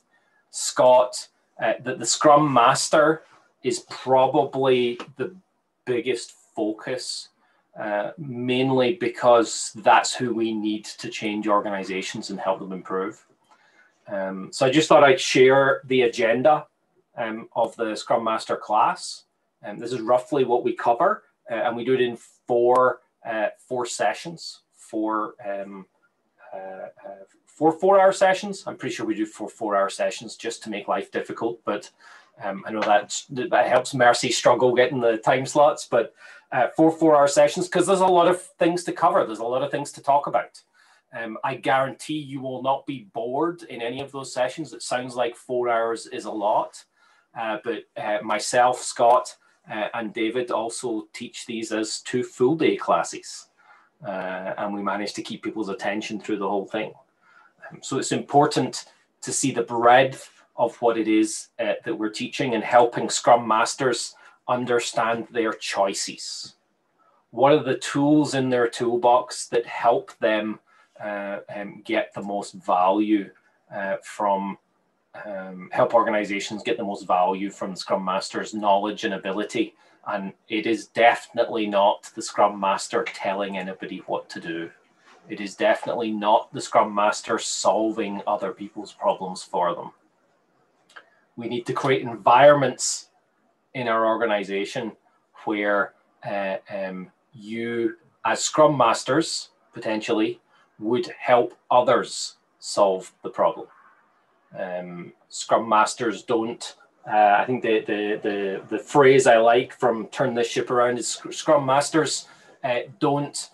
Scott that the Scrum Master is probably the biggest focus, mainly because that's who we need to change organizations and help them improve. So I just thought I'd share the agenda of the Scrum Master class. This is roughly what we cover, and we do it in four sessions, four 4-hour sessions. I'm pretty sure we do 4-hour sessions just to make life difficult, but I know that helps Mercy struggle getting the time slots, but 4-hour sessions, because there's a lot of things to cover. There's a lot of things to talk about. I guarantee you will not be bored in any of those sessions. It sounds like 4 hours is a lot, but myself, Scott, and David also teach these as 2 full-day classes, and we manage to keep people's attention through the whole thing. So it's important to see the breadth of what it is that we're teaching and helping Scrum Masters understand their choices. What are the tools in their toolbox that help them get the most value from, help organizations get the most value from Scrum Master's knowledge and ability. And it is definitely not the Scrum Master telling anybody what to do. It is definitely not the Scrum Master solving other people's problems for them. We need to create environments in our organization where you, as Scrum Masters, potentially, would help others solve the problem. Scrum Masters don't, I think the phrase I like from Turn This Ship Around is Scrum Masters don't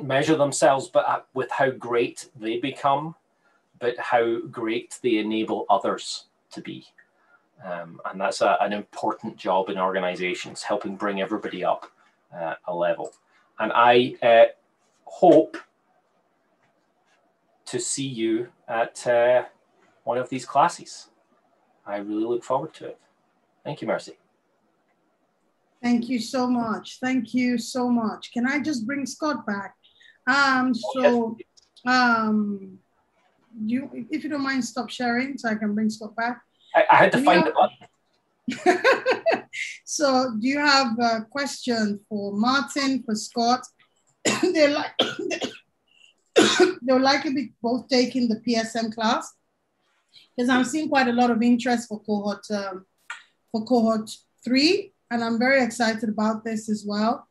measure themselves but with how great they become, but how great they enable others to be. And that's an important job in organizations, helping bring everybody up a level. And I hope to see you at one of these classes. I really look forward to it. Thank you, Mercy. Thank you so much. Thank you so much. Can I just bring Scott back? If you don't mind, stop sharing so I can bring Scott back. I had to find the button. So do you have a question for Martin, for Scott? They'll likely be both taking the PSM class, because I'm seeing quite a lot of interest for cohort 3, and I'm very excited about this as well.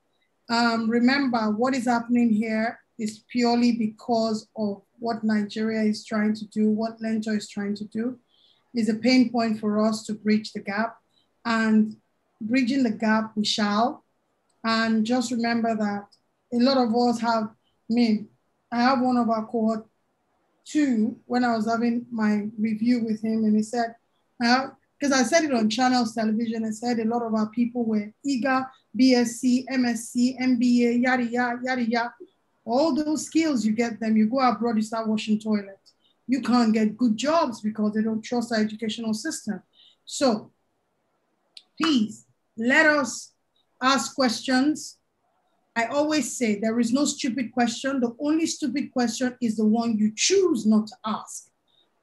Remember, what is happening here is purely because of what Nigeria is trying to do, what Learntor is trying to do. is a pain point for us to bridge the gap, and bridging the gap we shall. And just remember that a lot of us have, I have one of our cohort 2 when I was having my review with him, and he said, because I said it on Channels Television, I said a lot of our people were eager, BSc, MSc, MBA, yada, yada, yada, yada. All those skills, you get them, you go abroad, you start washing toilets. You can't get good jobs because they don't trust our educational system. So please, let us ask questions. I always say there is no stupid question. The only stupid question is the one you choose not to ask.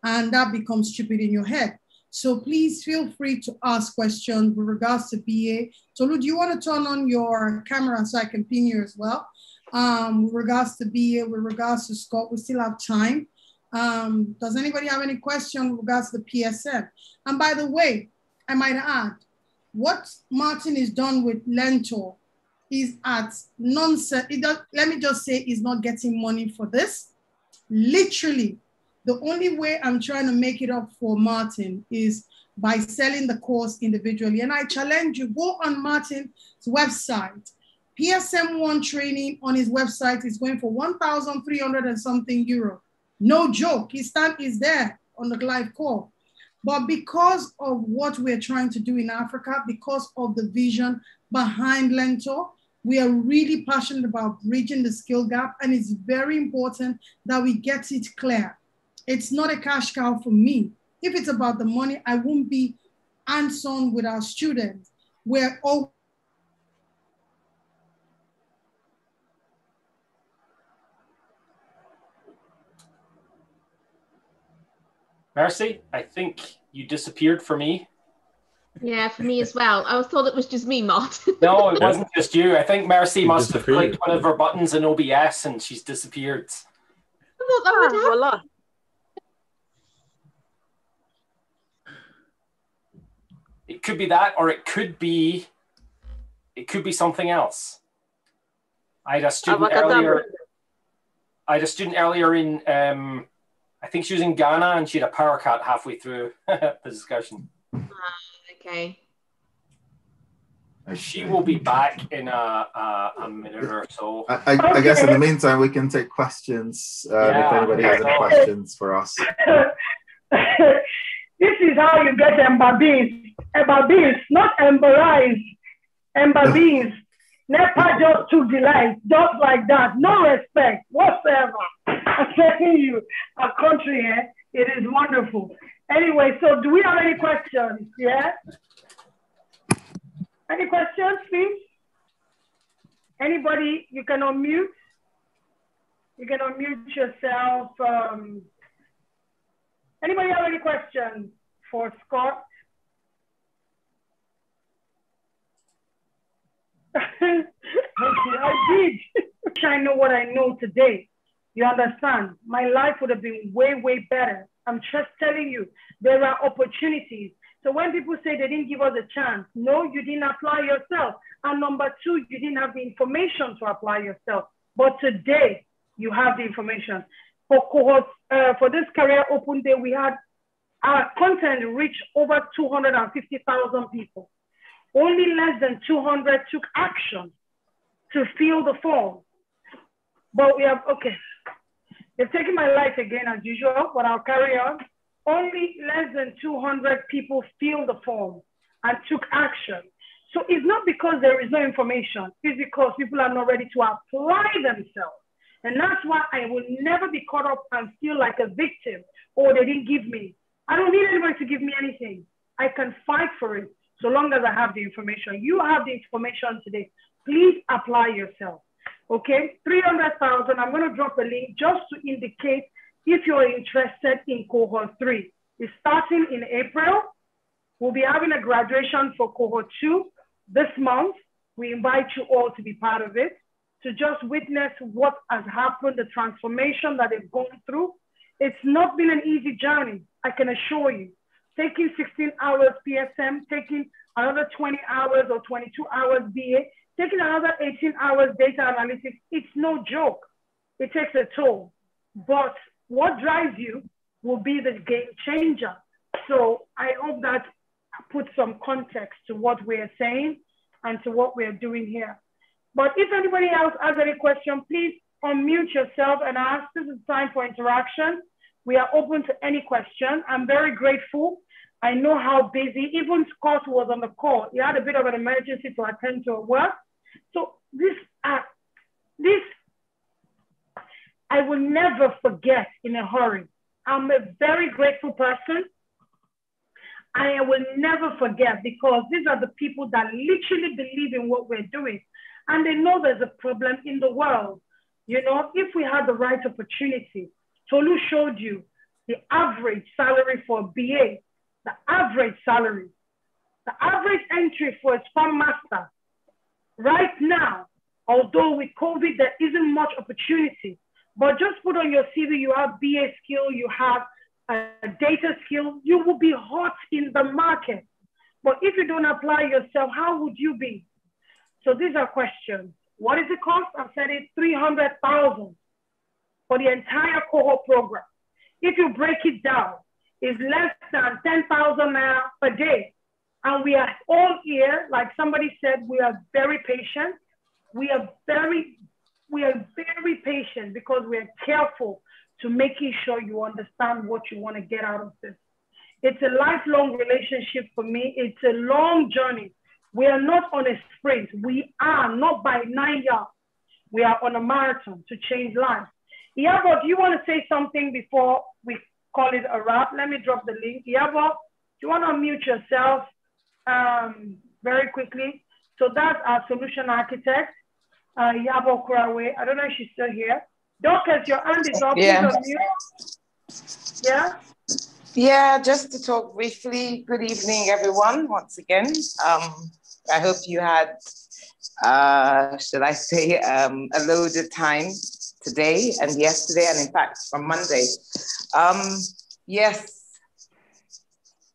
And that becomes stupid in your head. So please feel free to ask questions with regards to BA. Tolu, do you want to turn on your camera so I can ping you as well? With regards to BA, with regards to Scott, we still have time. Does anybody have any question with regards to the PSM? And by the way, I might add, what Martin is done with Learntor is at nonsense. Let me just say, he's not getting money for this. Literally, the only way I'm trying to make it up for Martin is by selling the course individually. And I challenge you, go on Martin's website. PSM1 training on his website is going for 1,300 and something euro. No joke, his stamp is there on the live call. But because of what we're trying to do in Africa, because of the vision behind Learntor, we are really passionate about bridging the skill gap, and it's very important that we get it clear. It's not a cash cow for me. If it's about the money, I won't be hands-on with our students. We're all Mercy, I think you disappeared for me. Yeah, for me as well. I thought it was just me, Martin. No, it wasn't just you. I think Mercy must have clicked one of her buttons in OBS and she's disappeared. I thought that would happen. Voila. It could be that, or it could be something else. I had a student earlier in I think she was in Ghana, and she had a power cut halfway through the discussion. Okay. She will be back in a minute or so. I guess in the meantime, we can take questions if anybody has any questions for us. This is how you get Emba beans, not embarrassed. Emba beans. NEPA just took the light, just like that. No respect whatsoever. I'm telling you, our country, it is wonderful. Anyway, so do we have any questions? Yeah? Any questions, please? Anybody, you can unmute. You can unmute yourself. Anybody have any questions for Scott? I did. I know what I know today. You understand? My life would have been way, way better. I'm just telling you, there are opportunities. So when people say they didn't give us a chance, no, you didn't apply yourself. And number two, you didn't have the information to apply yourself. But today, you have the information. For cohorts, for this career open day, we had our content reach over 250,000 people. Only less than 200 took action to fill the form. But we have, okay, they've taken my life again as usual, but I'll carry on. Only less than 200 people filled the form and took action. So it's not because there is no information, it's because people are not ready to apply themselves. And that's why I will never be caught up and feel like a victim, or they didn't give me. I don't need anybody to give me anything. I can fight for it so long as I have the information. You have the information today. Please apply yourself. Okay, 300,000. I'm going to drop a link just to indicate if you're interested in cohort 3. It's starting in April. We'll be having a graduation for cohort 2 this month. We invite you all to be part of it, to just witness what has happened, the transformation that they've gone through. It's not been an easy journey, I can assure you. Taking 16 hours PSM, taking another 20 hours or 22 hours BA, taking another 18 hours data analytics, it's no joke. It takes a toll. But what drives you will be the game changer So I hope that puts some context to what we're saying and to what we're doing here. But if anybody else has any question, please unmute yourself and ask. This is time for interaction. We are open to any question. I'm very grateful. I know how busy, even Scott was on the call. He had a bit of an emergency to attend to work. So this I will never forget in a hurry. I'm a very grateful person. I will never forget, because these are the people that literally believe in what we're doing. And they know there's a problem in the world. You know, if we had the right opportunity, Tolu showed you the average salary for a BA, the average salary, the average entry for a Scrum Master. Right now, although with COVID, there isn't much opportunity, but just put on your CV, you have BA skill, you have a data skill, you will be hot in the market. But if you don't apply yourself, how would you be? So these are questions. What is the cost? I've said it, 300,000 for the entire cohort program. If you break it down, it's less than 10,000 naira per day. And we are all here, like somebody said, we are very patient. We are very patient because we are careful to making sure you understand what you want to get out of this. It's a lifelong relationship for me. It's a long journey. We are not on a sprint. We are not by 9 yards. We are on a marathon to change lives. Iyabo, do you want to say something before we call it a wrap? Let me drop the link. Iyabo, do you want to unmute yourself very quickly? So that's our solution architect, Iyabo Kurawe. I don't know if she's still here. Dorcas, your hand is up. Yeah. Yeah? Yeah, just to talk briefly. Good evening, everyone, once again. I hope you had, should I say, a loaded time today and yesterday, and in fact, from Monday. Yes,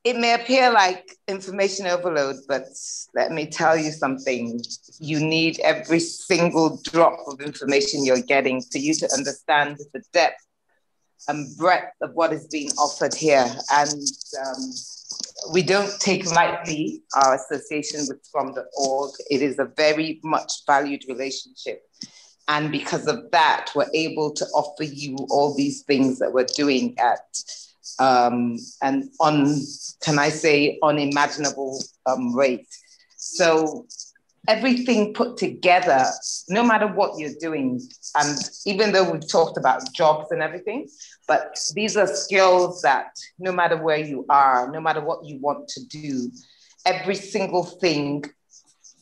it may appear like information overload, but let me tell you something. You need every single drop of information you're getting for you to understand the depth and breadth of what is being offered here. And we don't take lightly our association with Scrum.org. It is a very much valued relationship. And because of that, we're able to offer you all these things that we're doing at an can I say, unimaginable rate. So everything put together, no matter what you're doing, and even though we've talked about jobs and everything, but these are skills that no matter where you are, no matter what you want to do, every single thing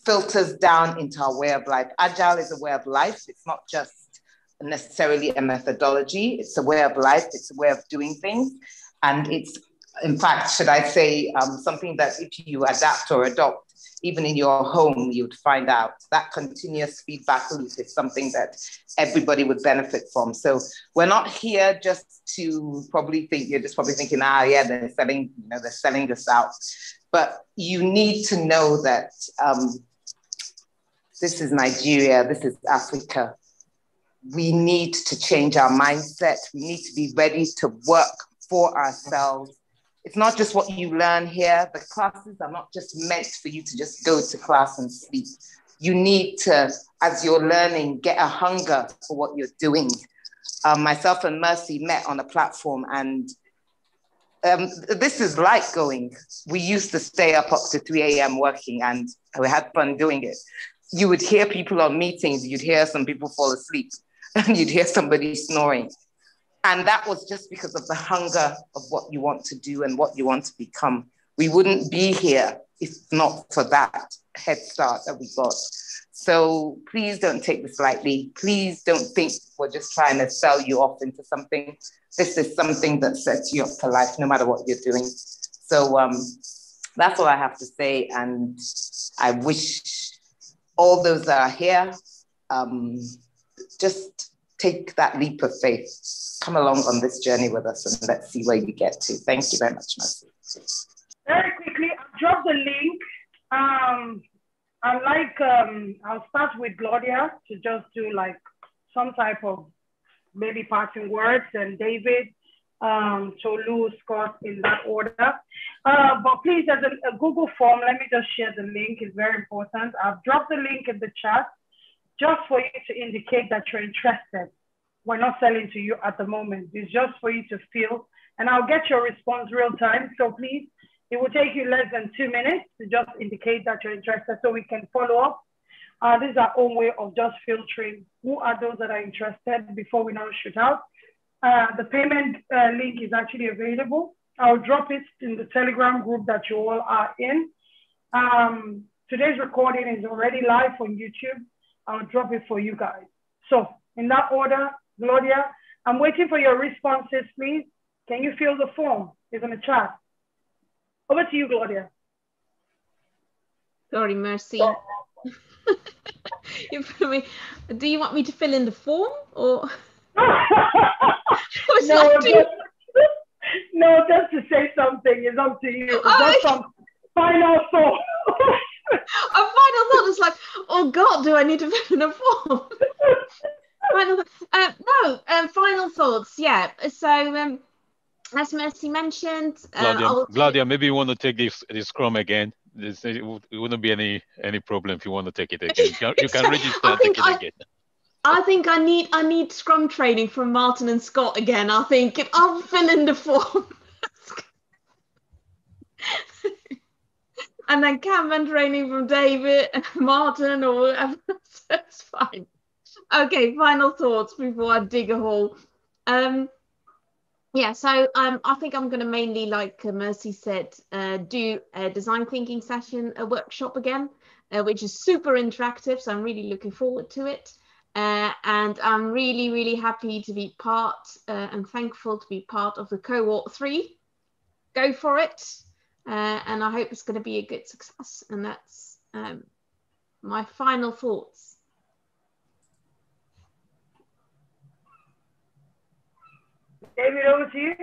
filters down into our way of life. Agile is a way of life. It's not just necessarily a methodology. It's a way of life. It's a way of doing things. And it's, in fact, should I say, something that if you adapt or adopt, even in your home, you'd find out that continuous feedback loop is something that everybody would benefit from. So we're not here just to probably think, you're just probably thinking, yeah, they're selling, they're selling this out. But you need to know that this is Nigeria, this is Africa. We need to change our mindset. We need to be ready to work for ourselves. It's not just what you learn here. The classes are not just meant for you to just go to class and sleep. You need to, as you're learning, get a hunger for what you're doing. Myself and Mercy met on a platform, and this is like going. We used to stay up to 3 a.m. working, and we had fun doing it. You would hear people on meetings, you'd hear some people fall asleep, and you'd hear somebody snoring. And that was just because of the hunger of what you want to do and what you want to become. We wouldn't be here if not for that head start that we got. So please don't take this lightly. Please don't think we're just trying to sell you off into something. This is something that sets you up for life, no matter what you're doing. So that's all I have to say. And I wish all those that are here, just take that leap of faith. Come along on this journey with us and let's see where you get to. Thank you very much, Mercy. Very quickly, I'll drop the link. I'll start with Claudia to just do like some type of maybe passing words, and David, Tolu, Scott, in that order. But please, there's a Google form. Let me just share the link. It's very important. I've dropped the link in the chat just for you to indicate that you're interested. We're not selling to you at the moment. It's just for you to feel, and I'll get your response real time. So please, it will take you less than 2 minutes to just indicate that you're interested so we can follow up. This is our own way of just filtering who are those that are interested before we now shoot out. The payment link is actually available. I'll drop it in the Telegram group that you all are in. Today's recording is already live on YouTube. I'll drop it for you guys. So in that order, Gloria, I'm waiting for your responses, please. Can you fill the form? It's in the chat. Over to you, Gloria. Sorry, Mercy. Do you want me to fill in the form or? No, just to say something is up to you. Just some final thought. A final thought is like, oh God, do I need to fill in a form? Final thoughts. Yeah. So as Mercy mentioned, Claudia, maybe you want to take this Scrum again. It wouldn't be any problem if you want to take it again. You can register and take it again. I think I need Scrum training from Martin and Scott again. I think I'll fill in the form. And then Kanban training from David and Martin or whatever. That's fine. Okay, final thoughts before I dig a hole. Yeah, so I think I'm going to mainly, like Mercy said, do a design thinking session, a workshop again, which is super interactive. So I'm really looking forward to it. And I'm really, really happy to be part and thankful to be part of the Cohort 3. Go for it. And I hope it's going to be a good success. And that's my final thoughts. David, over to you.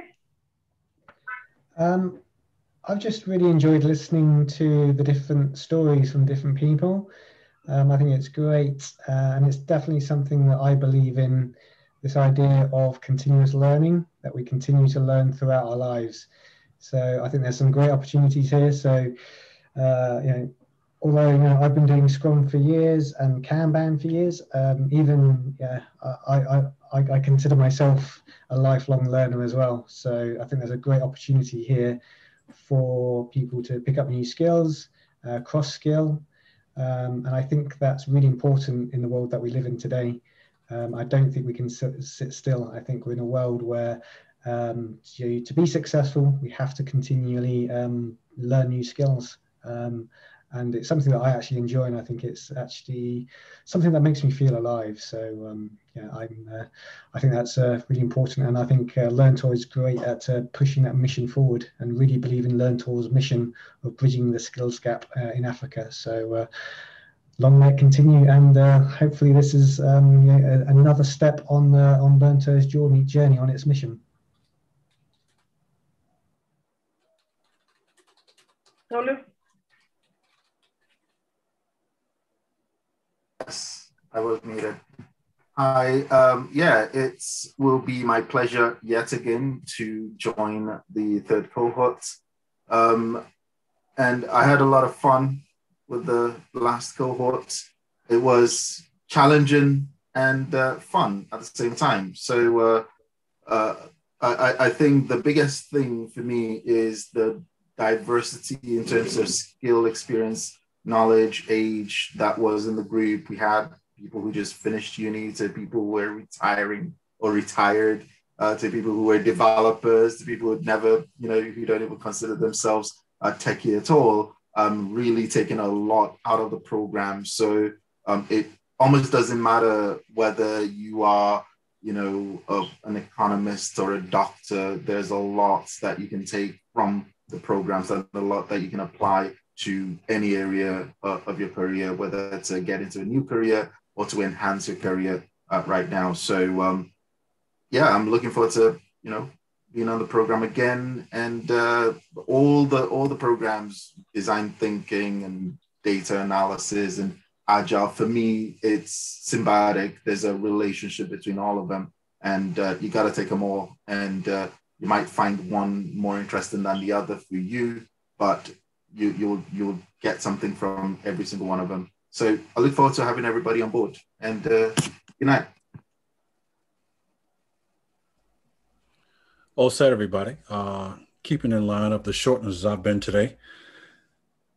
I've just really enjoyed listening to the different stories from different people. I think it's great, and it's definitely something that I believe in, this idea of continuous learning, that we continue to learn throughout our lives. So I think there's some great opportunities here. So, although I've been doing Scrum for years and Kanban for years, I consider myself a lifelong learner as well. So I think there's a great opportunity here for people to pick up new skills, cross-skill. And I think that's really important in the world that we live in today. I don't think we can sit still. I think we're in a world where to be successful, we have to continually learn new skills. And it's something that I actually enjoy, and I think it's actually something that makes me feel alive. So I think that's really important, and I think Learntor is great at pushing that mission forward, and really believe in Learntor's mission of bridging the skills gap in Africa. So long may it continue, and hopefully this is another step on Learntor's journey on its mission. Tolu? Yes, I was muted. It will be my pleasure yet again to join the third cohort. And I had a lot of fun with the last cohort. It was challenging and fun at the same time. So I think the biggest thing for me is the diversity in terms of skill, experience, knowledge, age that was in the group. We had people who just finished uni, to people who were retiring or retired, to people who were developers, to people who never, who don't even consider themselves techie at all, really taking a lot out of the program. So it almost doesn't matter whether you are, an economist or a doctor. There's a lot that you can take from the programs and a lot that you can apply to any area of your career, whether to get into a new career or to enhance your career right now. So I'm looking forward to being on the program again, and all the programs, design thinking and data analysis and Agile. For me, it's symbiotic. There's a relationship between all of them, and you got to take them all. And You might find one more interesting than the other for you, but you'll get something from every single one of them. So I look forward to having everybody on board, and good night. All said, everybody. Keeping in line of the shortness I've been today.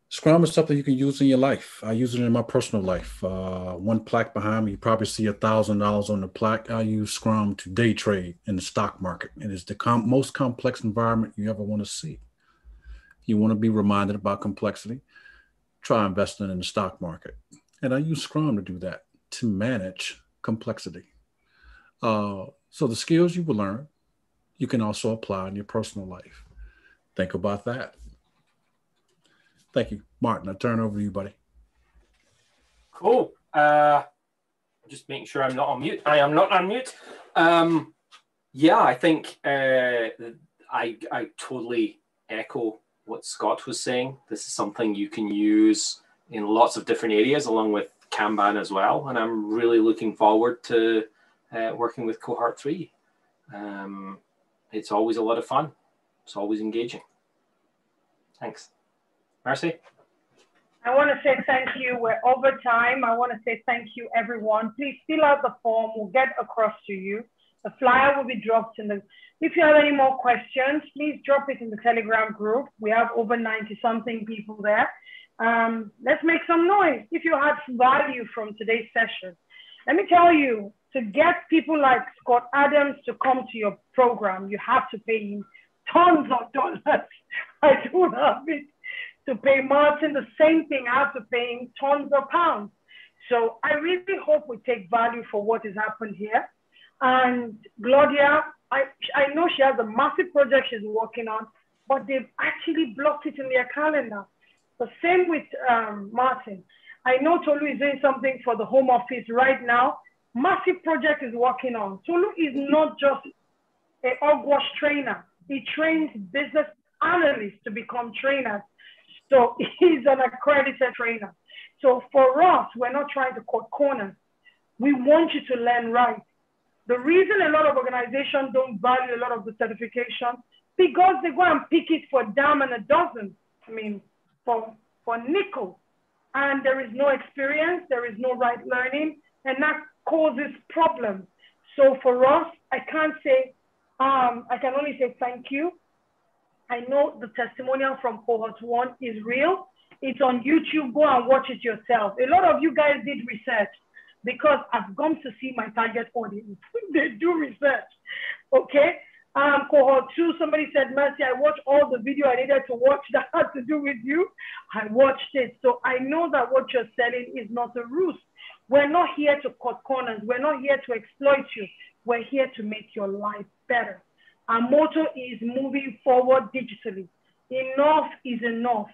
Scrum is something you can use in your life. I use it in my personal life. One plaque behind me, you probably see $1,000 on the plaque. I use Scrum to day trade in the stock market. It is the most complex environment you ever want to see. You want to be reminded about complexity, try investing in the stock market. And I use Scrum to do that, to manage complexity. So the skills you will learn, you can also apply in your personal life. Think about that. Thank you. Martin, I turn over to you, buddy. Cool. Just making sure I'm not on mute. I am not on mute. Yeah, I think I totally echo what Scott was saying. This is something you can use in lots of different areas, along with Kanban as well. And I'm really looking forward to working with Cohort 3. It's always a lot of fun. It's always engaging. Thanks. Marcy? I want to say thank you. We're over time. I want to say thank you, everyone. Please fill out the form. We'll get across to you. The flyer will be dropped in the... If you have any more questions, please drop it in the Telegram group. We have over 90-something people there. Let's make some noise. If you had value from today's session, let me tell you, to get people like Scott Adams to come to your program, you have to pay him tons of dollars. I don't have it to pay Martin the same thing. I have to pay him tons of pounds. So I really hope we take value for what has happened here. And Gloria, I know she has a massive project she's working on, but they've actually blocked it in their calendar. The same with Martin. I know Tolu is doing something for the Home Office right now. Massive project is working on. Tolu is not just an hogwash trainer. He trains business analysts to become trainers. So he's an accredited trainer. So for us, we're not trying to cut corners. We want you to learn right. The reason a lot of organizations don't value a lot of the certification, because they go and pick it for a dime and a dozen. I mean, for nickel. And there is no experience, there is no right learning, and that causes problems. So for us, I can't say, I can only say thank you. I know the testimonial from Cohort 1 is real. It's on YouTube, go and watch it yourself. A lot of you guys did research because I've gone to see my target audience. They do research, okay? Cohort 2, somebody said, Mercy, I watched all the video I needed to watch that had to do with you. I watched it. So I know that what you're selling is not a ruse. We're not here to cut corners. We're not here to exploit you. We're here to make your life better. Our motto is moving forward digitally. Enough is enough.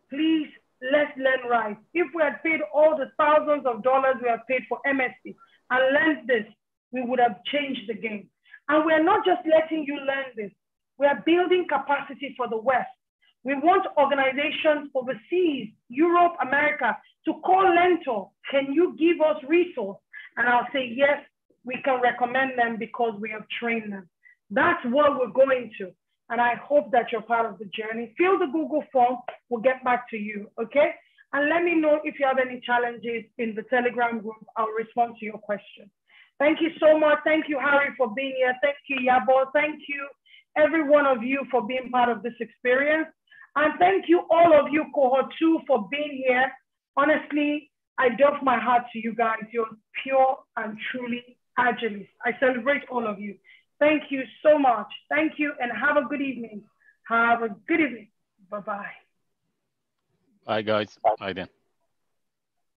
Please, let's learn right. If we had paid all the thousands of dollars we have paid for MSc and learned this, we would have changed the game. And we're not just letting you learn this. We're building capacity for the West. We want organizations overseas, Europe, America, to call Learntor. Can you give us resource? And I'll say, yes, we can recommend them because we have trained them. That's what we're going to. And I hope that you're part of the journey. Fill the Google form. We'll get back to you, okay? And let me know if you have any challenges in the Telegram group. I'll respond to your question. Thank you so much. Thank you, Harry, for being here. Thank you, Yabo. Thank you, every one of you, for being part of this experience. And thank you, all of you, Cohort 2, for being here. Honestly, I doff my hat to you guys. You're pure and truly Agilists. I celebrate all of you. Thank you so much. Thank you, and have a good evening. Have a good evening. Bye-bye. Bye, guys. Bye then.